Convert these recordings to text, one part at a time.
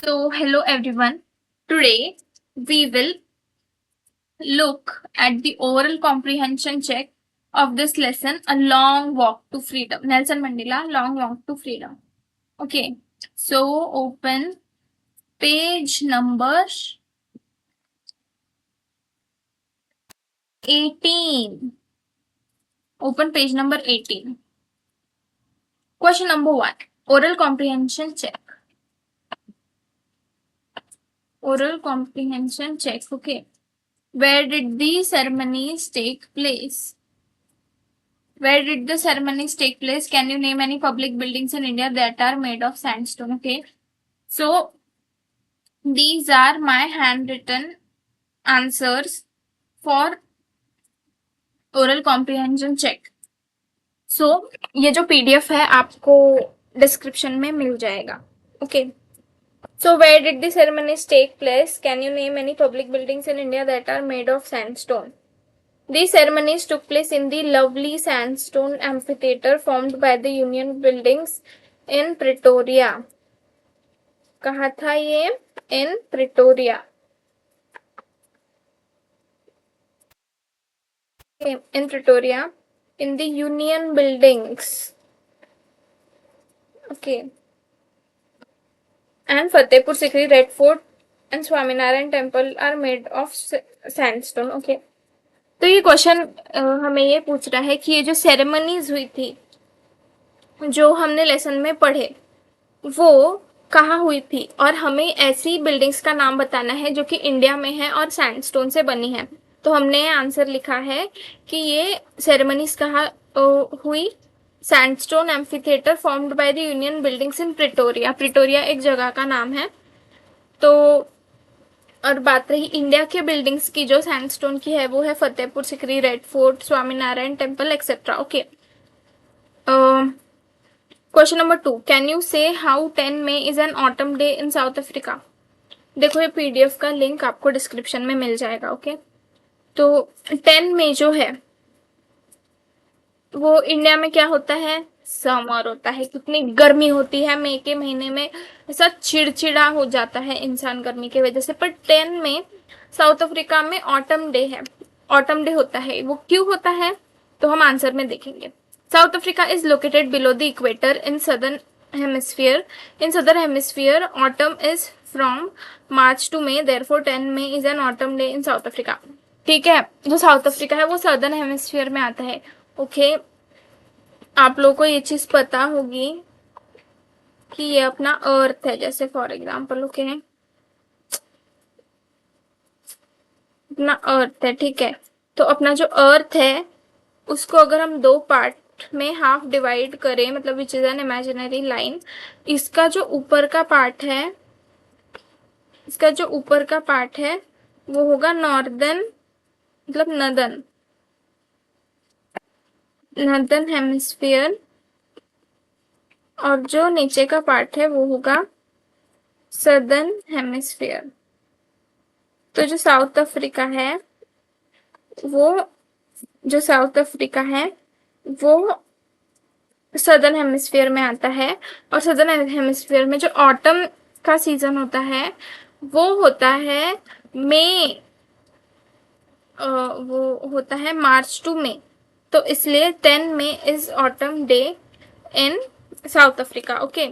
So, hello everyone. Today we will look at the oral comprehension check of this lesson, A Long Walk to Freedom. Nelson Mandela, Long Walk to Freedom. Okay, so open page number 18. Open page number 18. Question number 1. Oral comprehension check. Oral comprehension check. Okay. Where did the ceremonies take place? Where did the ceremonies take place? Can you name any public buildings in India that are made of sandstone? Okay. So these are my handwritten answers for oral comprehension check. So ये जो PDF है आपको description में मिल जाएगा. Okay. So where did the ceremonies take place? Can you name any public buildings in India that are made of sandstone? These ceremonies took place in the lovely sandstone amphitheater formed by the Union Buildings in Pretoria. कहा था ये? In Pretoria. Okay, in Pretoria, in the Union Buildings. Okay. And Fatehpur Sikri, Red Fort and Swaminarayan Temple are made of sandstone. Okay. तो ये question हमें ये पूछ रहा है कि ये जो सेरेमनीज हुई थी जो हमने लेसन में पढ़े वो कहाँ हुई थी और हमें ऐसी बिल्डिंग्स का नाम बताना है जो कि इंडिया में है और सैंडस्टोन से बनी है. तो हमने आंसर लिखा है कि ये सेरेमनीज कहाँ हुई. Sandstone amphitheatre formed by the Union buildings in Pretoria. Pretoria एक जगह का नाम है. तो और बात रही इंडिया के बिल्डिंग्स की जो सैंडस्टोन की है वो है Fatehpur Sikri, Red Fort, Swaminarayan temple etcetera. Okay. Question number 2. Can you say how 10 May is an autumn day in South Africa? देखो ये PDF का लिंक आपको डिस्क्रिप्शन में मिल जाएगा. ओके. तो 10 May जो है वो इंडिया में क्या होता है? समर होता है. कितनी गर्मी होती है मई के महीने में, ऐसा चिड़चिड़ा हो जाता है इंसान गर्मी की वजह से. पर 10 May साउथ अफ्रीका में ऑटम डे है. ऑटम डे होता है. वो क्यों होता है तो हम आंसर में देखेंगे. South Africa is located below the equator in southern hemisphere. In southern hemisphere autumn is from March to May. therefore 10 May is an autumn day in South Africa. ठीक है. जो साउथ अफ्रीका है वो southern hemisphere में आता है. Okay. आप लोगों को ये चीज पता होगी कि ये अपना अर्थ है. जैसे फॉर एग्जाम्पल ओके अपना अर्थ है. ठीक है. तो अपना जो अर्थ है उसको अगर हम दो पार्ट में हाफ डिवाइड करें, मतलब which is an imaginary line, इसका जो ऊपर का पार्ट है, इसका जो ऊपर का पार्ट है वो होगा नॉर्दर्न, मतलब नॉर्दर्न हेमिस्फीयर, और जो नीचे का पार्ट है वो होगा सदर्न हेमिस्फीयर. तो जो साउथ अफ्रीका है वो सदर्न हेमिस्फीयर में आता है. और सदर्न हेमिस्फीयर में जो ऑटम का सीजन होता है वो होता है मई, वो होता है March to May. तो इसलिए 10 May is autumn day in South Africa. Okay.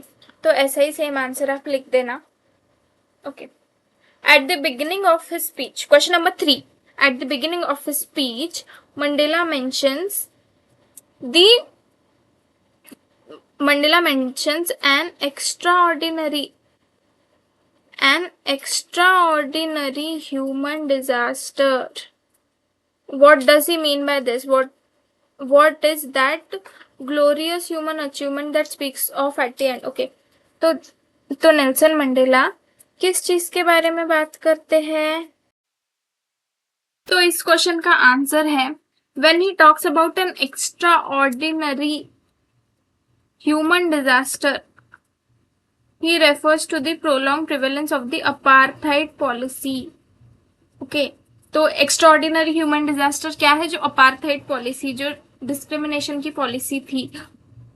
तो ऐसा ही सेम आंसर आप लिख देना. Okay. At the beginning of his speech, question number 3. At the beginning of his speech, Mandela mentions an extraordinary human disaster. What does he mean by this? What is that glorious human achievement that speaks of at the end? Okay. तो Nelson Mandela किस चीज के बारे में बात करते हैं? तो इस क्वेश्चन का आंसर है when he talks about an extraordinary human disaster, he refers to the prolonged prevalence of the apartheid policy. Okay. तो एक्स्ट्राऑर्डिनरी ह्यूमन डिजास्टर क्या है? जो अपार्थाइड पॉलिसी, जो डिस्क्रिमिनेशन की पॉलिसी थी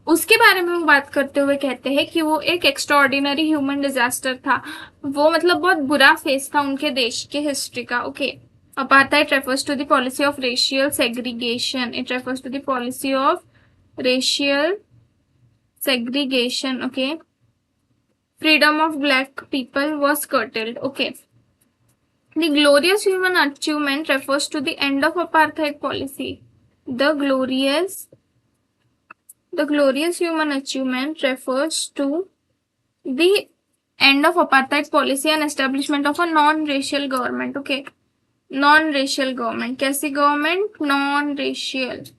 उसके बारे में वो बात करते हुए कहते हैं कि वो एक एक्स्ट्राऑर्डिनरी ह्यूमन डिजास्टर था, वो मतलब बहुत बुरा फेस था उनके देश के हिस्ट्री का। Okay, apartheid refers to the policy of racial segregation, it refers to the policy of racial segregation. Okay, freedom of black people was curtailed. Okay, the glorious human achievement refers to the end of apartheid policy. The glorious human achievement refers to the end of apartheid policy and establishment of a non-racial government. Okay, non-racial government. कैसी government? Non-racial.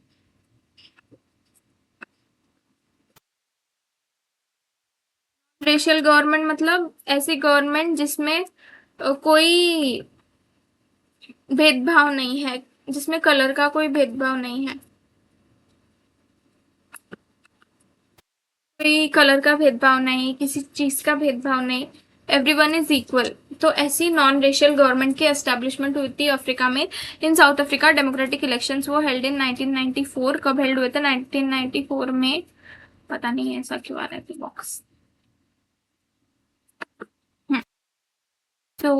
Racial government मतलब ऐसी government जिसमें कोई भेदभाव नहीं है, जिसमें colour का कोई भेदभाव नहीं है, कोई कलर का भेदभाव नहीं, किसी चीज का भेदभाव नहीं, एवरीवन इज इक्वल। तो ऐसी नॉन रेशियल गवर्नमेंट की एस्टेब्लिशमेंट हुई थी अफ्रीका में। इन साउथ अफ्रीका डेमोक्रेटिक इलेक्शंस वो हेल्ड इन 1994। कब हेल्ड हुए थे? 1994 में। पता नहीं ऐसा क्यों आ रहा है बॉक्स। तो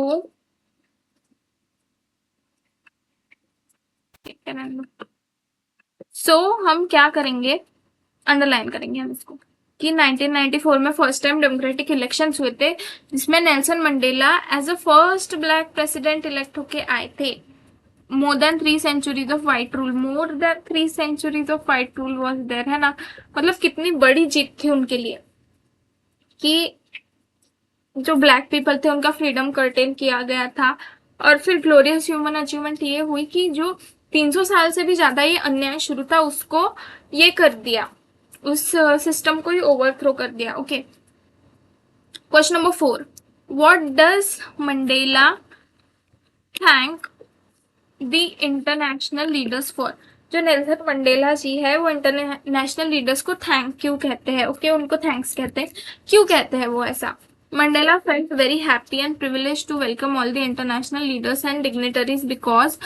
हम क्या करेंगे, अंडरलाइन करेंगे हम इसको कि 1994 में फर्स्ट टाइम डेमोक्रेटिक इलेक्शंस हुए थे, जिसमें Nelson Mandela as a first black president elect होके आए थे। More than 3 centuries of white rule, more than 3 centuries of white rule was there, है ना। मतलब कितनी बड़ी जीत थी उनके लिए कि जो ब्लैक पीपल थे उनका फ्रीडम कर्टेल किया गया था। और फिर ग्लोरियस ह्यूमन अचीवमेंट ये हुई कि जो 300 साल से भी ज्यादा ये अन्याय शुरू था उसको ये कर दिया, उस सिस्टम को ही ओवरथ्रो कर दिया। Okay, question number 4, what does Mandela thank the international leaders for? जो नेल्सन मंडेला जी है वो इंटरनेशनल लीडर्स को थैंक क्यों कहते हैं? ओके, उनको थैंक्स कहते हैं, क्यों कहते हैं वो ऐसा? Mandela felt very happy and privileged to welcome all the international leaders and dignitaries because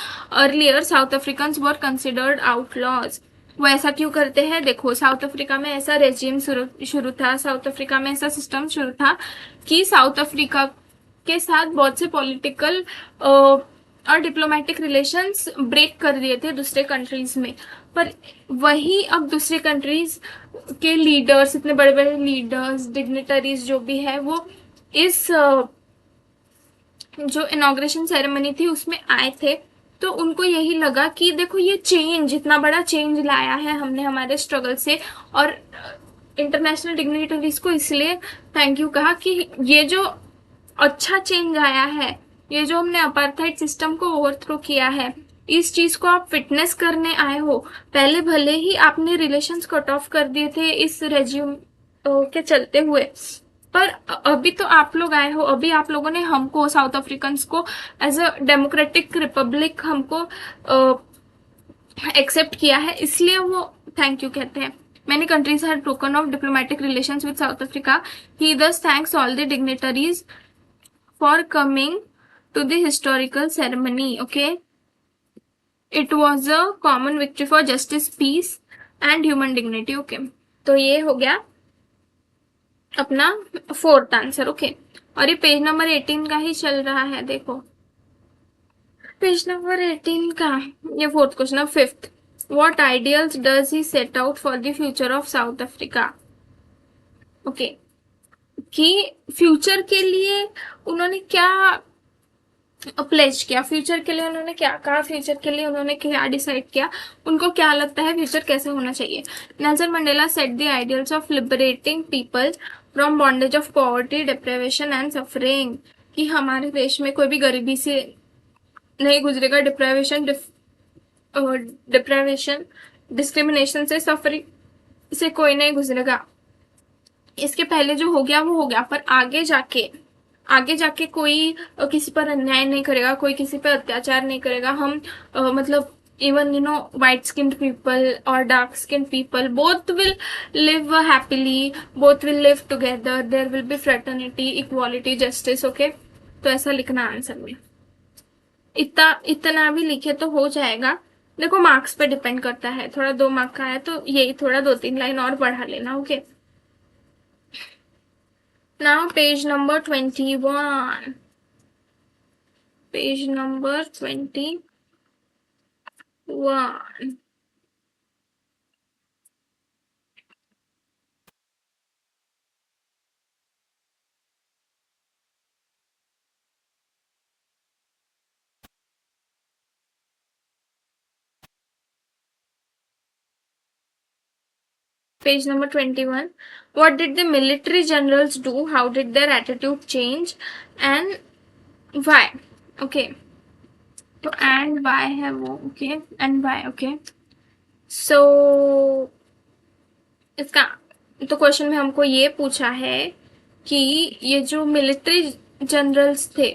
earlier South Africans were considered outlaws. वो ऐसा क्यों करते हैं? देखो, साउथ अफ्रीका में ऐसा रेजिम शुरू था, साउथ अफ्रीका में ऐसा सिस्टम शुरू था कि साउथ अफ्रीका के साथ बहुत से पॉलिटिकल और डिप्लोमेटिक रिलेशंस ब्रेक कर दिए थे दूसरे कंट्रीज में। पर वही अब दूसरे कंट्रीज के लीडर्स, इतने बड़े बड़े लीडर्स, डिग्निटरीज जो भी है, वो इस जो इनॉग्रेशन सेरेमनी थी उसमें आए थे। तो उनको यही लगा कि देखो ये चेंज, इतना बड़ा चेंज लाया है हमने हमारे स्ट्रगल से, और इंटरनेशनल डिग्निटरीज को इसलिए थैंक यू कहा कि ये जो अच्छा चेंज आया है, ये जो हमने अपार्थाइड सिस्टम को ओवरथ्रो किया है, इस चीज को आप फिटनेस करने आए हो। पहले भले ही आपने रिलेशंस कट ऑफ कर दिए थे इस रेज्यूम के चलते हुए, पर अभी तो आप लोग आए हो, अभी आप लोगों ने हमको, साउथ अफ्रीकन्स को एज अ डेमोक्रेटिक रिपब्लिक हमको एक्सेप्ट किया है, इसलिए वो थैंक यू कहते हैं। Many countries had broken off diplomatic relations with South Africa. He thus thanks all the dignitaries for coming to the historical ceremony. Okay, it was a common victory for justice, peace and human dignity. Okay, तो ये हो गया अपना 4th answer. Okay, और ये page number 18 का ही चल रहा है। देखो पेज नंबर 18 का ये 4th क्वेश्चन। अब 5th, what ideals does he set out for the future of South Africa? Okay, कि फ्यूचर के लिए उन्होंने क्या प्लेज किया, फ्यूचर के लिए उन्होंने क्या कहा, फ्यूचर के लिए उन्होंने क्या डिसाइड किया, उनको क्या लगता है फ्यूचर कैसे होना चाहिए। Nelson Mandela set the ideals of liberating people from bondage of poverty, deprivation and suffering, कि हमारे देश में कोई भी गरीबी से नहीं गुजरेगा, डिप्रेवेशन डिस्क्रिमिनेशन से, सफरिंग से कोई नहीं गुजरेगा। इसके पहले जो हो गया वो हो गया, पर आगे जाके कोई किसी पर अन्याय नहीं करेगा, कोई किसी पर अत्याचार नहीं करेगा। हम मतलब even white skinned people or dark skinned people, both will live happily, both will live together, there will be fraternity, equality, justice. Okay, तो ऐसा लिखना आंसर में, इतना भी लिखे तो हो जाएगा। देखो मार्क्स पे डिपेंड करता है, थोड़ा 2 मार्क का है तो यही थोड़ा 2-3 लाइन और बढ़ा लेना. Okay, now page number 21. Page number 21. Page number 21. What did the military generals do? How did their attitude change? And why? Okay. तो and why है वो. Okay. And why. Okay. So इसका तो क्वेश्चन में हमको ये पूछा है कि ये जो मिलिट्री जनरल्स थे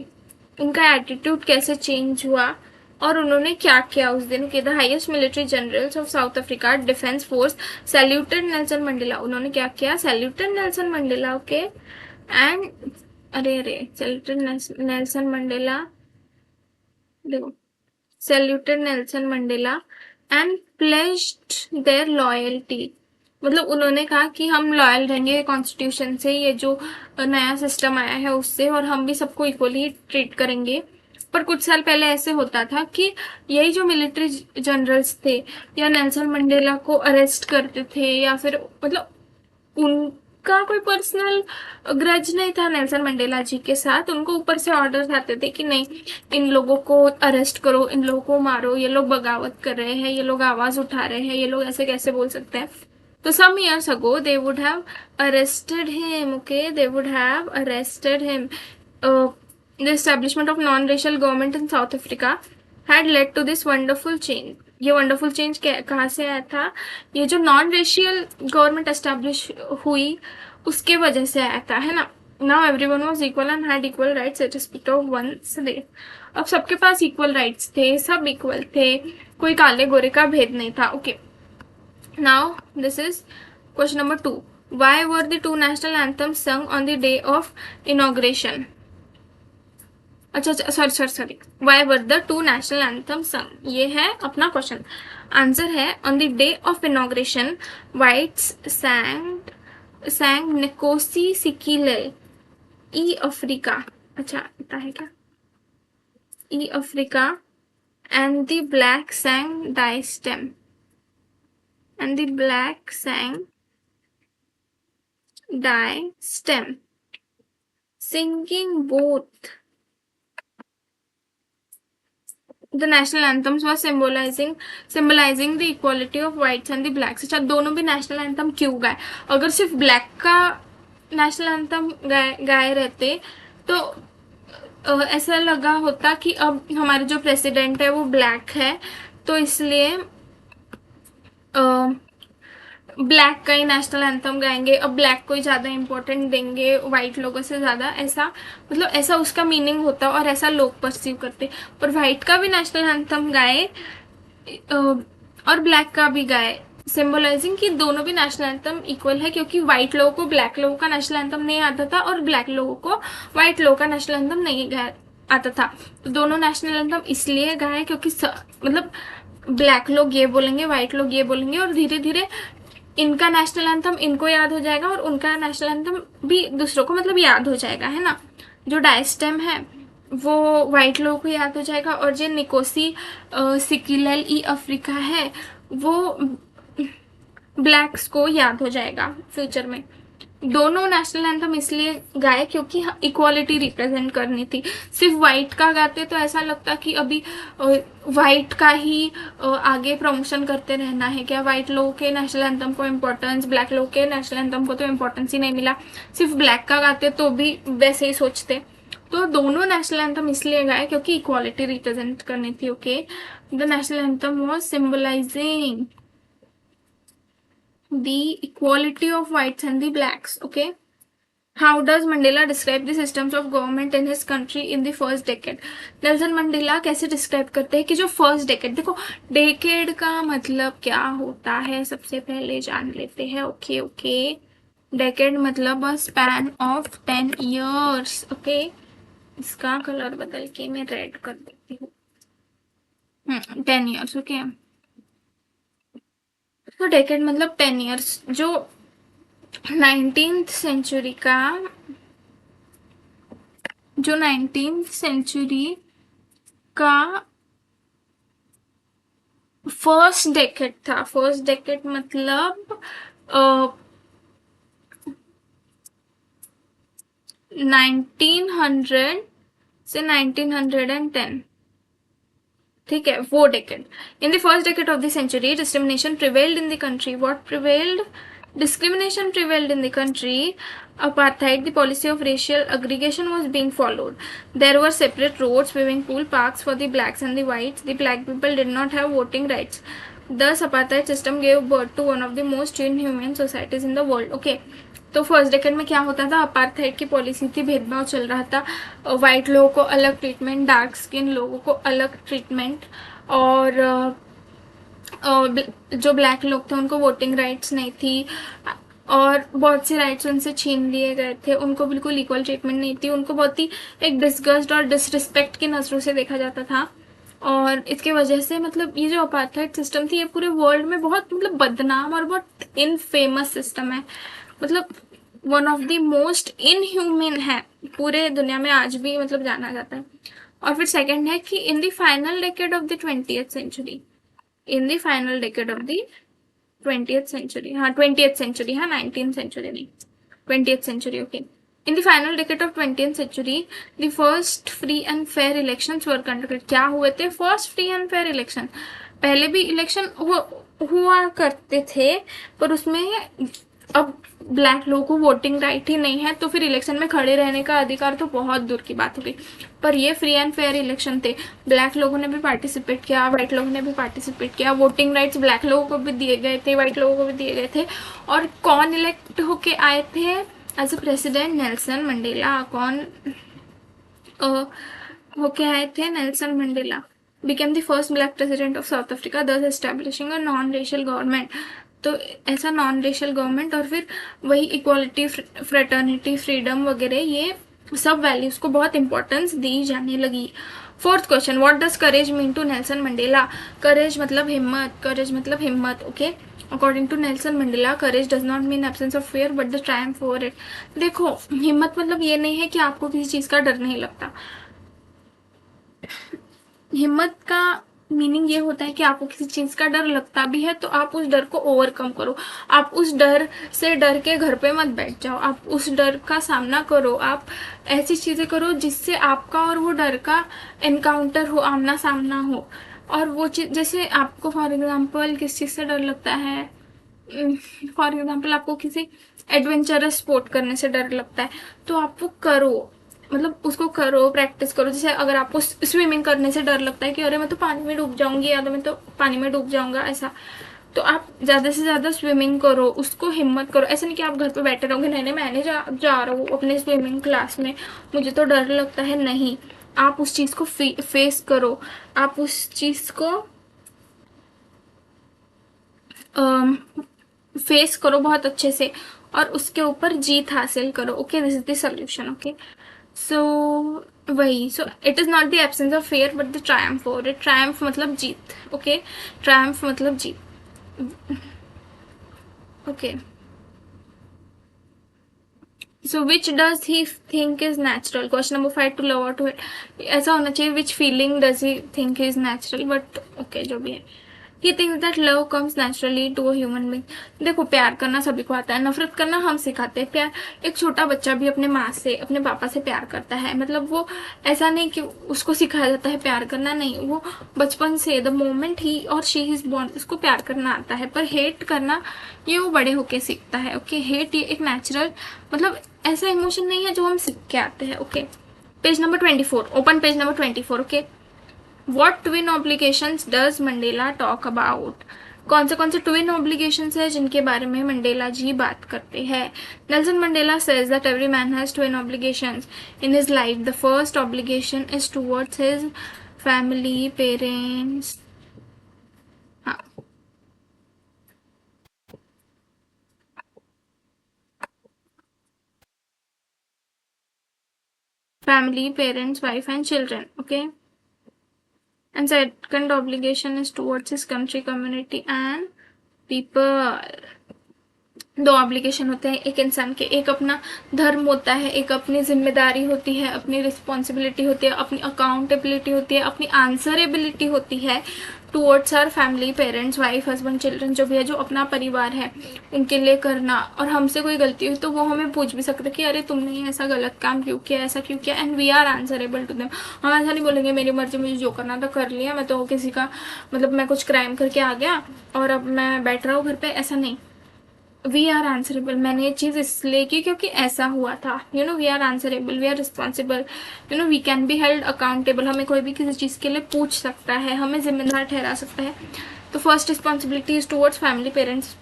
उनका एटीट्यूड कैसे चेंज हुआ और उन्होंने क्या किया उस दिन. के the highest military generals of south Africa defence force saluted Nelson Mandela. उन्होंने क्या किया? Saluted Nelson Mandela. Okay. And अरे सैल्यूटेड नेल्सन मंडेला. देखो, saluted Nelson Mandela and pledged their loyalty. मतलब उन्होंने कहा कि हम लॉयल रहेंगे कॉन्स्टिट्यूशन से, ये जो नया सिस्टम आया है उससे, और हम भी सबको इक्वली ट्रीट करेंगे. पर कुछ साल पहले ऐसे होता था कि यही जो मिलिट्री जनरल्स थे या नेल्सन मंडेला को अरेस्ट करते थे या फिर मतलब उनका कोई पर्सनल ग्रज नहीं था नेल्सन मंडेला जी के साथ. उनको ऊपर से ऑर्डर्स आते थे कि नहीं, इन लोगों को अरेस्ट करो, इन लोगों को मारो, ये लोग बगावत कर रहे हैं, ये लोग आवाज उठा रहे हैं, ये लोग ऐसे कैसे बोल सकते हैं. तो some years ago they would have arrested him. Okay, they would have arrested him. The establishment of non-racial government in South Africa had led to this wonderful change. ये वंडरफुल चेंज कहाँ से आया था? ये जो नॉन रेशियल गवर्नमेंट एस्टेब्लिश हुई उसके वजह से आया था, है ना. Now everyone was equal and had equal rights at respect of once day. अब सबके पास इक्वल राइट्स थे, सब इक्वल थे, कोई काले गोरे का भेद नहीं था. Okay. Now this is question number 2. Why were the two national anthems sung on the day of inauguration? अच्छा, sorry. Why were the two national anthems sung? ये है अपना क्वेश्चन. आंसर है on the day of inauguration, whites sang Nkosi Sikelel E Africa. अच्छा, इतना है क्या? E Africa. And the black sang Die Stem. And the black sang Die Stem. Singing both the national anthems was symbolizing the equality of whites and the blacks. अच्छा, दोनों भी national anthem क्यों गाए? अगर सिर्फ ब्लैक का national anthem गाए रहते तो ऐसा लगा होता कि अब हमारे जो प्रेसिडेंट है वो ब्लैक है, तो इसलिए ब्लैक का ही नेशनल एंथम गाएंगे, अब ब्लैक को ही ज़्यादा इम्पोर्टेंट देंगे वाइट लोगों से ज़्यादा. ऐसा मतलब ऐसा उसका मीनिंग होता और ऐसा लोग परसीव करते. पर वाइट का भी नेशनल एंथम गाए और ब्लैक का भी गाए, सिंबलाइजिंग कि दोनों भी नेशनल एंथम इक्वल है, क्योंकि वाइट लोगों को ब्लैक लोगों का नेशनल एंथम नहीं आता था और ब्लैक लोगों को वाइट लोगों का नेशनल एंथम नहीं आता था. तो दोनों नेशनल एंथम इसलिए गाए क्योंकि मतलब ब्लैक लोग ये बोलेंगे, वाइट लोग ये बोलेंगे, और धीरे धीरे इनका नेशनल एंथम इनको याद हो जाएगा और उनका नेशनल एंथम भी दूसरों को मतलब याद हो जाएगा, है ना. जो डायस्टेम है वो वाइट लोगों को याद हो जाएगा और जो निकोसी सिकिलेल ई अफ्रीका है वो ब्लैक्स को याद हो जाएगा फ्यूचर में. दोनों नेशनल एंथम इसलिए गाए क्योंकि इक्वालिटी रिप्रेजेंट करनी थी. सिर्फ वाइट का गाते तो ऐसा लगता कि अभी वाइट का ही आगे प्रमोशन करते रहना है क्या. वाइट लोगों के नेशनल एंथम को इम्पोर्टेंस, ब्लैक लोगों के नेशनल एंथम को तो इम्पोर्टेंस ही नहीं मिला. सिर्फ ब्लैक का गाते तो भी वैसे ही सोचते. तो दोनों नेशनल एंथम इसलिए गाए क्योंकि इक्वालिटी रिप्रेजेंट करनी थी. Okay. The national anthem was symbolising the equality of whites and the blacks. Okay. How does Mandela describe the systems of government in his country in the first decade? Nelson Mandela कैसे describe करते हैं कि जो first decade, देखो decade का मतलब क्या होता है सबसे पहले जान लेते हैं. ओके. डेकेड मतलब स्पैन ऑफ 10 years. ओके. इसका कलर बदल के मैं रेड कर देती हूँ. 10 years. ओके. तो डेकेड मतलब 10 ईयर्स। जो 19th सेंचुरी का जो 19th सेंचुरी का फर्स्ट डेकेड था, फर्स्ट डेकेड मतलब 1900 से 1910, ठीक है, वो decade. In the first decade of the century discrimination prevailed in the country. What prevailed? Discrimination prevailed in the country. Apartheid, the policy of racial aggregation, was being followed. There were separate roads, swimming pool, parks for the blacks and the whites. The black people did not have voting rights. Thus, apartheid system gave birth to one of the most inhumane societies in the world. Okay. तो first decade में क्या होता था? Apartheid की policy थी, भेदभाव चल रहा था, वाइट लोगों को अलग ट्रीटमेंट, डार्क स्किन लोगों को अलग ट्रीटमेंट, और जो ब्लैक लोग थे उनको वोटिंग राइट्स नहीं थी, और बहुत से राइट्स उनसे छीन लिए गए थे, उनको बिल्कुल इक्वल ट्रीटमेंट नहीं थी, उनको बहुत ही एक डिस्गस्ट और डिसरिस्पेक्ट की नज़रों से देखा जाता था। और इसके वजह से मतलब ये जो अपार्थाइड सिस्टम थी ये पूरे वर्ल्ड में बहुत मतलब बदनाम और बहुत इनफेमस सिस्टम है, मतलब one of the most inhuman है, पूरे दुनिया में आज भी मतलब जाना जाता है। और फिर सेकंड है कि in the final decade of the 20th century, in the final decade of the 20th century, हाँ 20th सेंचुरी, हाँ 19th सेंचुरी नहीं, 20th century, okay. In the final decade of 20th century the first free and fair elections were conducted. क्या हुए थे? First free and fair election. पहले भी election हुआ करते थे, पर उसमें अब ब्लैक लोगों को वोटिंग राइट ही नहीं है, तो फिर इलेक्शन में खड़े रहने का अधिकार तो बहुत दूर की बात हो गई। पर ये फ्री एंड फेयर इलेक्शन थे, ब्लैक लोगों ने भी पार्टिसिपेट किया, वाइट लोगों ने भी पार्टिसिपेट किया, वोटिंग राइट्स ब्लैक लोगों को भी दिए गए थे, वाइट लोगों को भी दिए गए थे। और कौन इलेक्ट होके आए थे as a president? Nelson Mandela. कौन होके आए थे? Nelson Mandela became the first black president of South Africa, thus establishing a non-racial government. तो ऐसा नॉन रेशियल गवर्नमेंट, और फिर वही इक्वालिटी, फ्रेटर्निटी, फ्रीडम वगैरह, ये सब वैल्यूज को बहुत इंपॉर्टेंस दी जाने लगी। Fourth question, what does courage mean to Nelson Mandela? Courage मतलब हिम्मत, करेज मतलब हिम्मत, okay. According to Nelson Mandela, courage does not mean absence of fear but the triumph over it. देखो, हिम्मत मतलब ये नहीं है कि आपको किसी चीज का डर नहीं लगता। हिम्मत का मीनिंग ये होता है कि आपको किसी चीज का डर लगता भी है तो आप उस डर को ओवरकम करो, आप उस डर से डर के घर पे मत बैठ जाओ, आप उस डर का सामना करो, आप ऐसी चीजें करो जिससे आपका और वो डर का एनकाउंटर हो, आमना सामना हो। और वो चीज, जैसे आपको फॉर एग्जाम्पल किस चीज से डर लगता है, फॉर एग्जाम्पल आपको किसी एडवेंचरस स्पोर्ट करने से डर लगता है, तो आप वो करो, मतलब उसको करो, प्रैक्टिस करो। जैसे अगर आपको स्विमिंग करने से डर लगता है कि अरे मैं तो पानी में डूब जाऊंगी, या तो मैं तो पानी में डूब जाऊंगा, ऐसा, तो आप ज़्यादा से ज़्यादा स्विमिंग करो, उसको हिम्मत करो। ऐसा नहीं कि आप घर पे बैठे रहोगे, नहीं नहीं मैंने जा रहा हूँ अपने स्विमिंग क्लास में, मुझे तो डर लगता है, नहीं, आप उस चीज़ को फेस करो, आप उस चीज़ को फेस करो बहुत अच्छे से, और उसके ऊपर जीत हासिल करो। Okay, this is the solution. Okay, so वही, so it is not the absence of fear but the triumph over it. Triumph मतलब जीत, ओके, ट्रायम्फ मतलब जीत, okay. So which does he think is natural? Question number 5, to love और to hate, ऐसा होना चाहिए which feeling does he think is natural, but okay जो भी है। He thinks that love comes naturally to a human being. देखो, प्यार करना सभी को आता है, नफरत करना हम सिखाते हैं। प्यार, एक छोटा बच्चा भी अपने माँ से, अपने पापा से प्यार करता है, मतलब वो ऐसा नहीं कि उसको सिखाया जाता है प्यार करना, नहीं, वो बचपन से, द मोमेंट ही और शी इज बॉर्न, उसको प्यार करना आता है। पर हेट करना ये वो बड़े होके सीखता है। ओके, हेट ये एक नेचुरल, मतलब ऐसा इमोशन नहीं है जो हम सीख के आते हैं। Okay, page number 24, open page number 24। Okay, What twin obligations does Mandela talk about? कौन से ट्विन ऑब्लिगेशंस है जिनके बारे में मंडेला जी बात करते हैं? Nelson Mandela says that every man has twin obligations in his life. The first obligation is towards his family, parents. हाँ, family, parents, wife and children. Okay. And second obligation is towards his country, community and people, दो obligation होते हैं एक इंसान के, एक अपना धर्म होता है, एक अपनी जिम्मेदारी होती है, अपनी रिस्पॉन्सिबिलिटी होती है, अपनी अकाउंटेबिलिटी होती है, अपनी आंसरेबिलिटी होती है towards our family, parents, wife, husband, children, जो भी है, जो अपना परिवार है उनके लिए करना। और हमसे कोई गलती हुई तो वो हमें पूछ भी सकते कि अरे तुमने ऐसा गलत काम क्यों किया, ऐसा क्यों किया, and we are answerable to them. हम ऐसा नहीं बोलेंगे मेरी मर्जी, मुझे जो करना था कर लिया, मैं तो किसी का मतलब मैं कुछ क्राइम करके आ गया और अब मैं बैठ रहा हूँ घर पे, ऐसा नहीं। वी आर आंसरेबल, मैंने ये चीज़ इसलिए की क्योंकि ऐसा हुआ था, you know, we are answerable, we are responsible, you know, we can be held accountable, हमें कोई भी किसी चीज़ के लिए पूछ सकता है, हमें जिम्मेदार ठहरा सकता है। तो first responsibility is towards family, parents,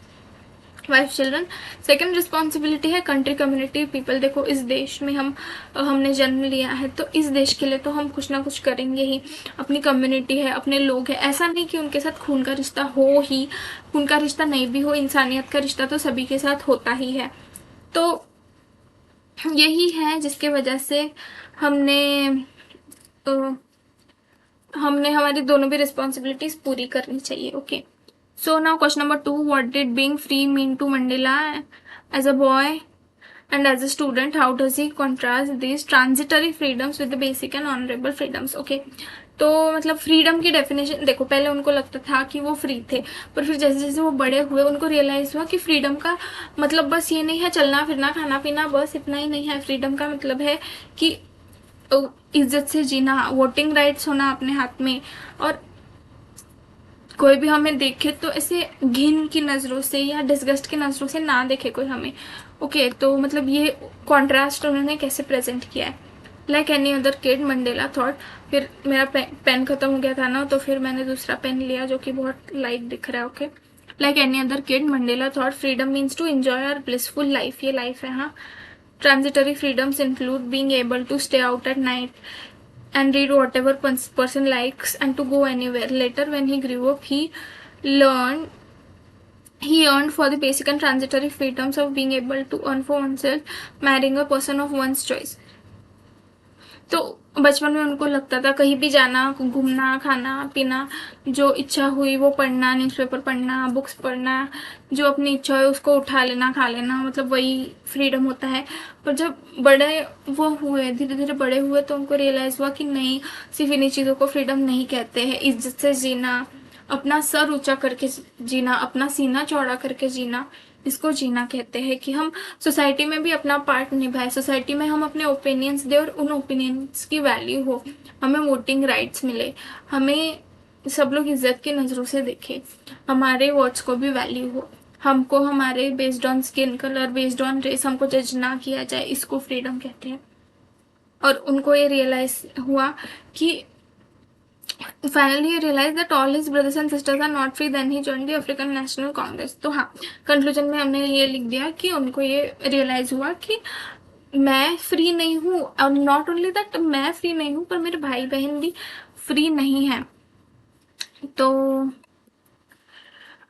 wife, children. Second responsibility है कंट्री, कम्युनिटी, पीपल। देखो इस देश में हमने जन्म लिया है तो इस देश के लिए तो हम कुछ ना कुछ करेंगे ही। अपनी कम्युनिटी है, अपने लोग हैं, ऐसा नहीं कि उनके साथ खून का रिश्ता हो ही, खून का रिश्ता नहीं भी हो, इंसानियत का रिश्ता तो सभी के साथ होता ही है। तो यही है जिसके वजह से हमने हमने हमारी दोनों भी रिस्पॉन्सिबिलिटीज पूरी करनी चाहिए। Okay, so now question number 2, what did being free mean to Mandela as a boy and as a student? How does he contrast these transitory freedoms with the basic and honorable freedoms? Okay, तो मतलब freedom की definition देखो, पहले उनको लगता था कि वो फ्री थे, पर फिर जैसे जैसे वो बड़े हुए उनको रियलाइज हुआ कि फ्रीडम का मतलब बस ये नहीं है चलना फिरना खाना पीना, बस इतना ही नहीं है। फ्रीडम का मतलब है कि इज्जत से जीना, वोटिंग राइट्स होना अपने हाथ में, और कोई भी हमें देखे तो ऐसे घिन की नज़रों से या डिस्गस्ट की नज़रों से ना देखे कोई हमें। ओके, तो मतलब ये कॉन्ट्रास्ट उन्होंने कैसे प्रेजेंट किया है। Like any other kid Mandela thought, फिर मेरा पेन खत्म हो गया था ना, तो फिर मैंने दूसरा पेन लिया जो कि बहुत लाइट दिख रहा है। Okay, like any other kid Mandela thought freedom means to enjoy our blissful life, ये लाइफ है। हाँ, transitory freedoms include being able to stay out at night and read whatever person likes and to go anywhere. Later when he grew up learned he earned for the basic and transitory freedoms of being able to earn for oneself, marrying a person of one's choice. तो बचपन में उनको लगता था कहीं भी जाना, घूमना, खाना पीना, जो इच्छा हुई वो पढ़ना, न्यूज़पेपर पढ़ना, बुक्स पढ़ना, जो अपनी इच्छा है उसको उठा लेना, खा लेना, मतलब वही फ्रीडम होता है। पर जब बड़े वो हुए, धीरे धीरे बड़े हुए, तो उनको रियलाइज़ हुआ कि नहीं, सिर्फ इन्हीं चीज़ों को फ्रीडम नहीं कहते हैं। इज्जत से जीना, अपना सर ऊंचा करके जीना, अपना सीना चौड़ा करके जीना, इसको जीना कहते हैं। कि हम सोसाइटी में भी अपना पार्ट निभाए, सोसाइटी में हम अपने ओपिनियंस दे और उन ओपिनियंस की वैल्यू हो, हमें वोटिंग राइट्स मिले, हमें सब लोग इज्जत की नज़रों से देखें, हमारे वर्ड्स को भी वैल्यू हो, हमको हमारे based on skin colour, based on race हमको जज ना किया जाए, इसको फ्रीडम कहते हैं। और उनको ये रियलाइज हुआ कि finally he realized that all his brothers and sisters are not free, then he joined the African National Congress. तो हाँ, कंक्लूजन में हमने ये लिख दिया कि उनको ये रियलाइज हुआ कि मैं फ्री नहीं हूँ, और नॉट ओनली दैट मैं फ्री नहीं हूँ, पर मेरे भाई बहन भी फ्री नहीं है। तो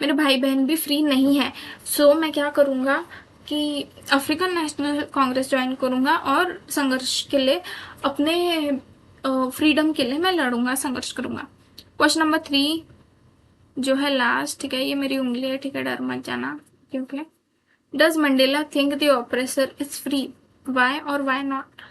मेरे भाई बहन भी फ्री नहीं है, सो मैं क्या करूँगा कि अफ्रीकन नेशनल कांग्रेस ज्वाइन करूँगा और संघर्ष के लिए, अपने फ्रीडम के लिए मैं लड़ूंगा, संघर्ष करूँगा। क्वेश्चन नंबर 3 जो है लास्ट, ठीक है, ये मेरी उंगली है, ठीक है, डर मत जाना, क्योंकि does Mandela think the oppressor is free, why और why not?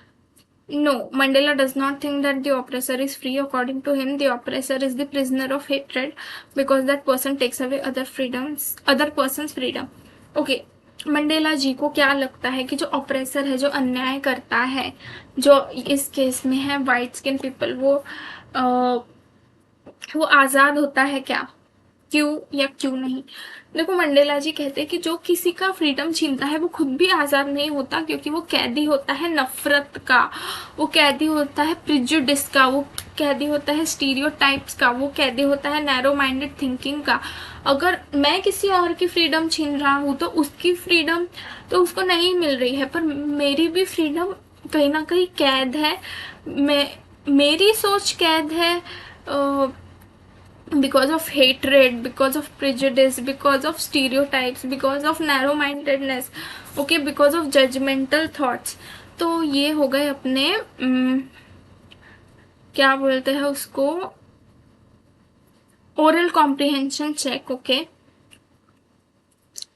No, Mandela does not think that the oppressor is free. According to him, the oppressor is the prisoner of hatred because that person takes away other person's freedom. Okay, Mandela ji को क्या लगता है कि जो oppressor है, जो अन्याय करता है, जो इस केस में है वाइट स्किन पीपल, वो आज़ाद होता है क्या, क्यों या क्यों नहीं? देखो, मंडेला जी कहते हैं कि जो किसी का फ्रीडम छीनता है वो खुद भी आज़ाद नहीं होता, क्योंकि वो कैदी होता है नफरत का, वो कैदी होता है प्रिजुडिस का, वो कैदी होता है स्टीरियोटाइप्स का, वो कैदी होता है नैरो माइंडेड थिंकिंग का। अगर मैं किसी और की फ्रीडम छीन रहा हूँ तो उसकी फ्रीडम तो उसको नहीं मिल रही है, पर मेरी भी फ्रीडम कहीं ना कहीं कैद है, मेरी सोच कैद है, because of hatred, because of prejudice, because of stereotypes, because of narrow mindedness, okay, because of judgmental thoughts. तो ये हो गए अपने क्या बोलते हैं उसको, ओरल कॉम्प्रिहेंशन चेक। ओके,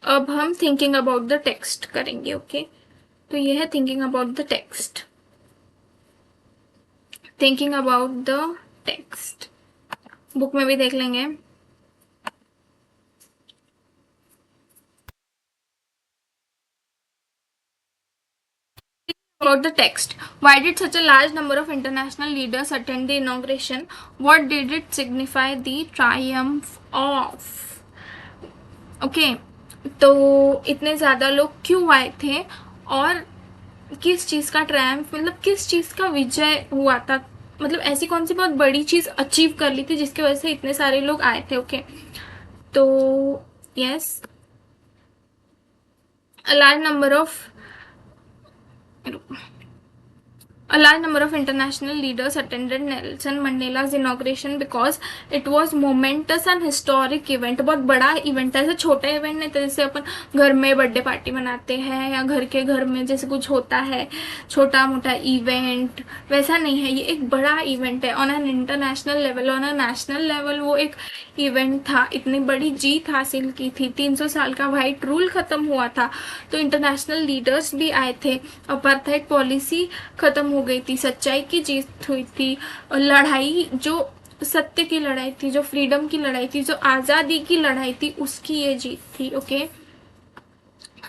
अब हम थिंकिंग अबाउट द टेक्स्ट करेंगे. ओके, तो ये है thinking about the text. Thinking about the text book में भी देख लेंगे. About the text. Why did such a large number of international leaders attend the inauguration? What did it signify the triumph of? Okay, तो इतने ज़्यादा लोग क्यों आए थे और किस चीज़ का ट्रायम्फ, मतलब किस चीज़ का विजय हुआ था, मतलब ऐसी कौन सी बहुत बड़ी चीज़ अचीव कर ली थी जिसकी वजह से इतने सारे लोग आए थे. ओके, तो yes, a large number of A large number of international leaders attended Nelson Mandela's inauguration because it was momentous and historic event. बहुत बड़ा इवेंट था, ऐसा छोटा इवेंट नहीं था जैसे अपन घर में बर्थडे पार्टी मनाते हैं या घर के घर में जैसे कुछ होता है छोटा मोटा इवेंट, वैसा नहीं है. ये एक बड़ा इवेंट है on an international level. On a national level वो एक इवेंट था. इतनी बड़ी जीत हासिल की थी. 300 साल का वाइट रूल खत्म हुआ था, तो इंटरनेशनल लीडर्स भी आए थे. अपार्थाइड पॉलिसी खत्म हो गई थी. सच्चाई की जीत हुई थी. लड़ाई जो सत्य की लड़ाई थी, जो फ्रीडम की लड़ाई थी, जो आज़ादी की लड़ाई थी, उसकी ये जीत थी. Okay,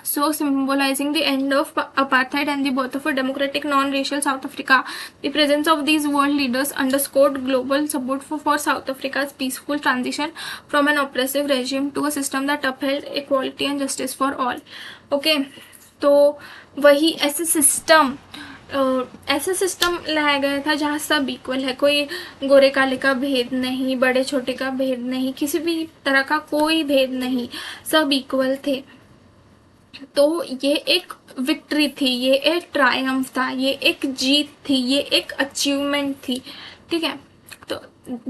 so symbolizing the end of apartheid and the birth of a democratic non-racial South Africa. The presence of these world leaders underscored global support for South Africa's peaceful transition from an oppressive regime to a system that upheld equality and justice for all. Okay, तो वही ऐसा system लाया गया था जहाँ सब equal है. कोई गोरे काले का भेद नहीं, बड़े छोटे का भेद नहीं, किसी भी तरह का कोई भेद नहीं, सब इक्वल थे. तो ये एक विक्ट्री थी, ये एक ट्रायम्फ था, ये एक जीत थी, ये एक अचीवमेंट थी. ठीक है, तो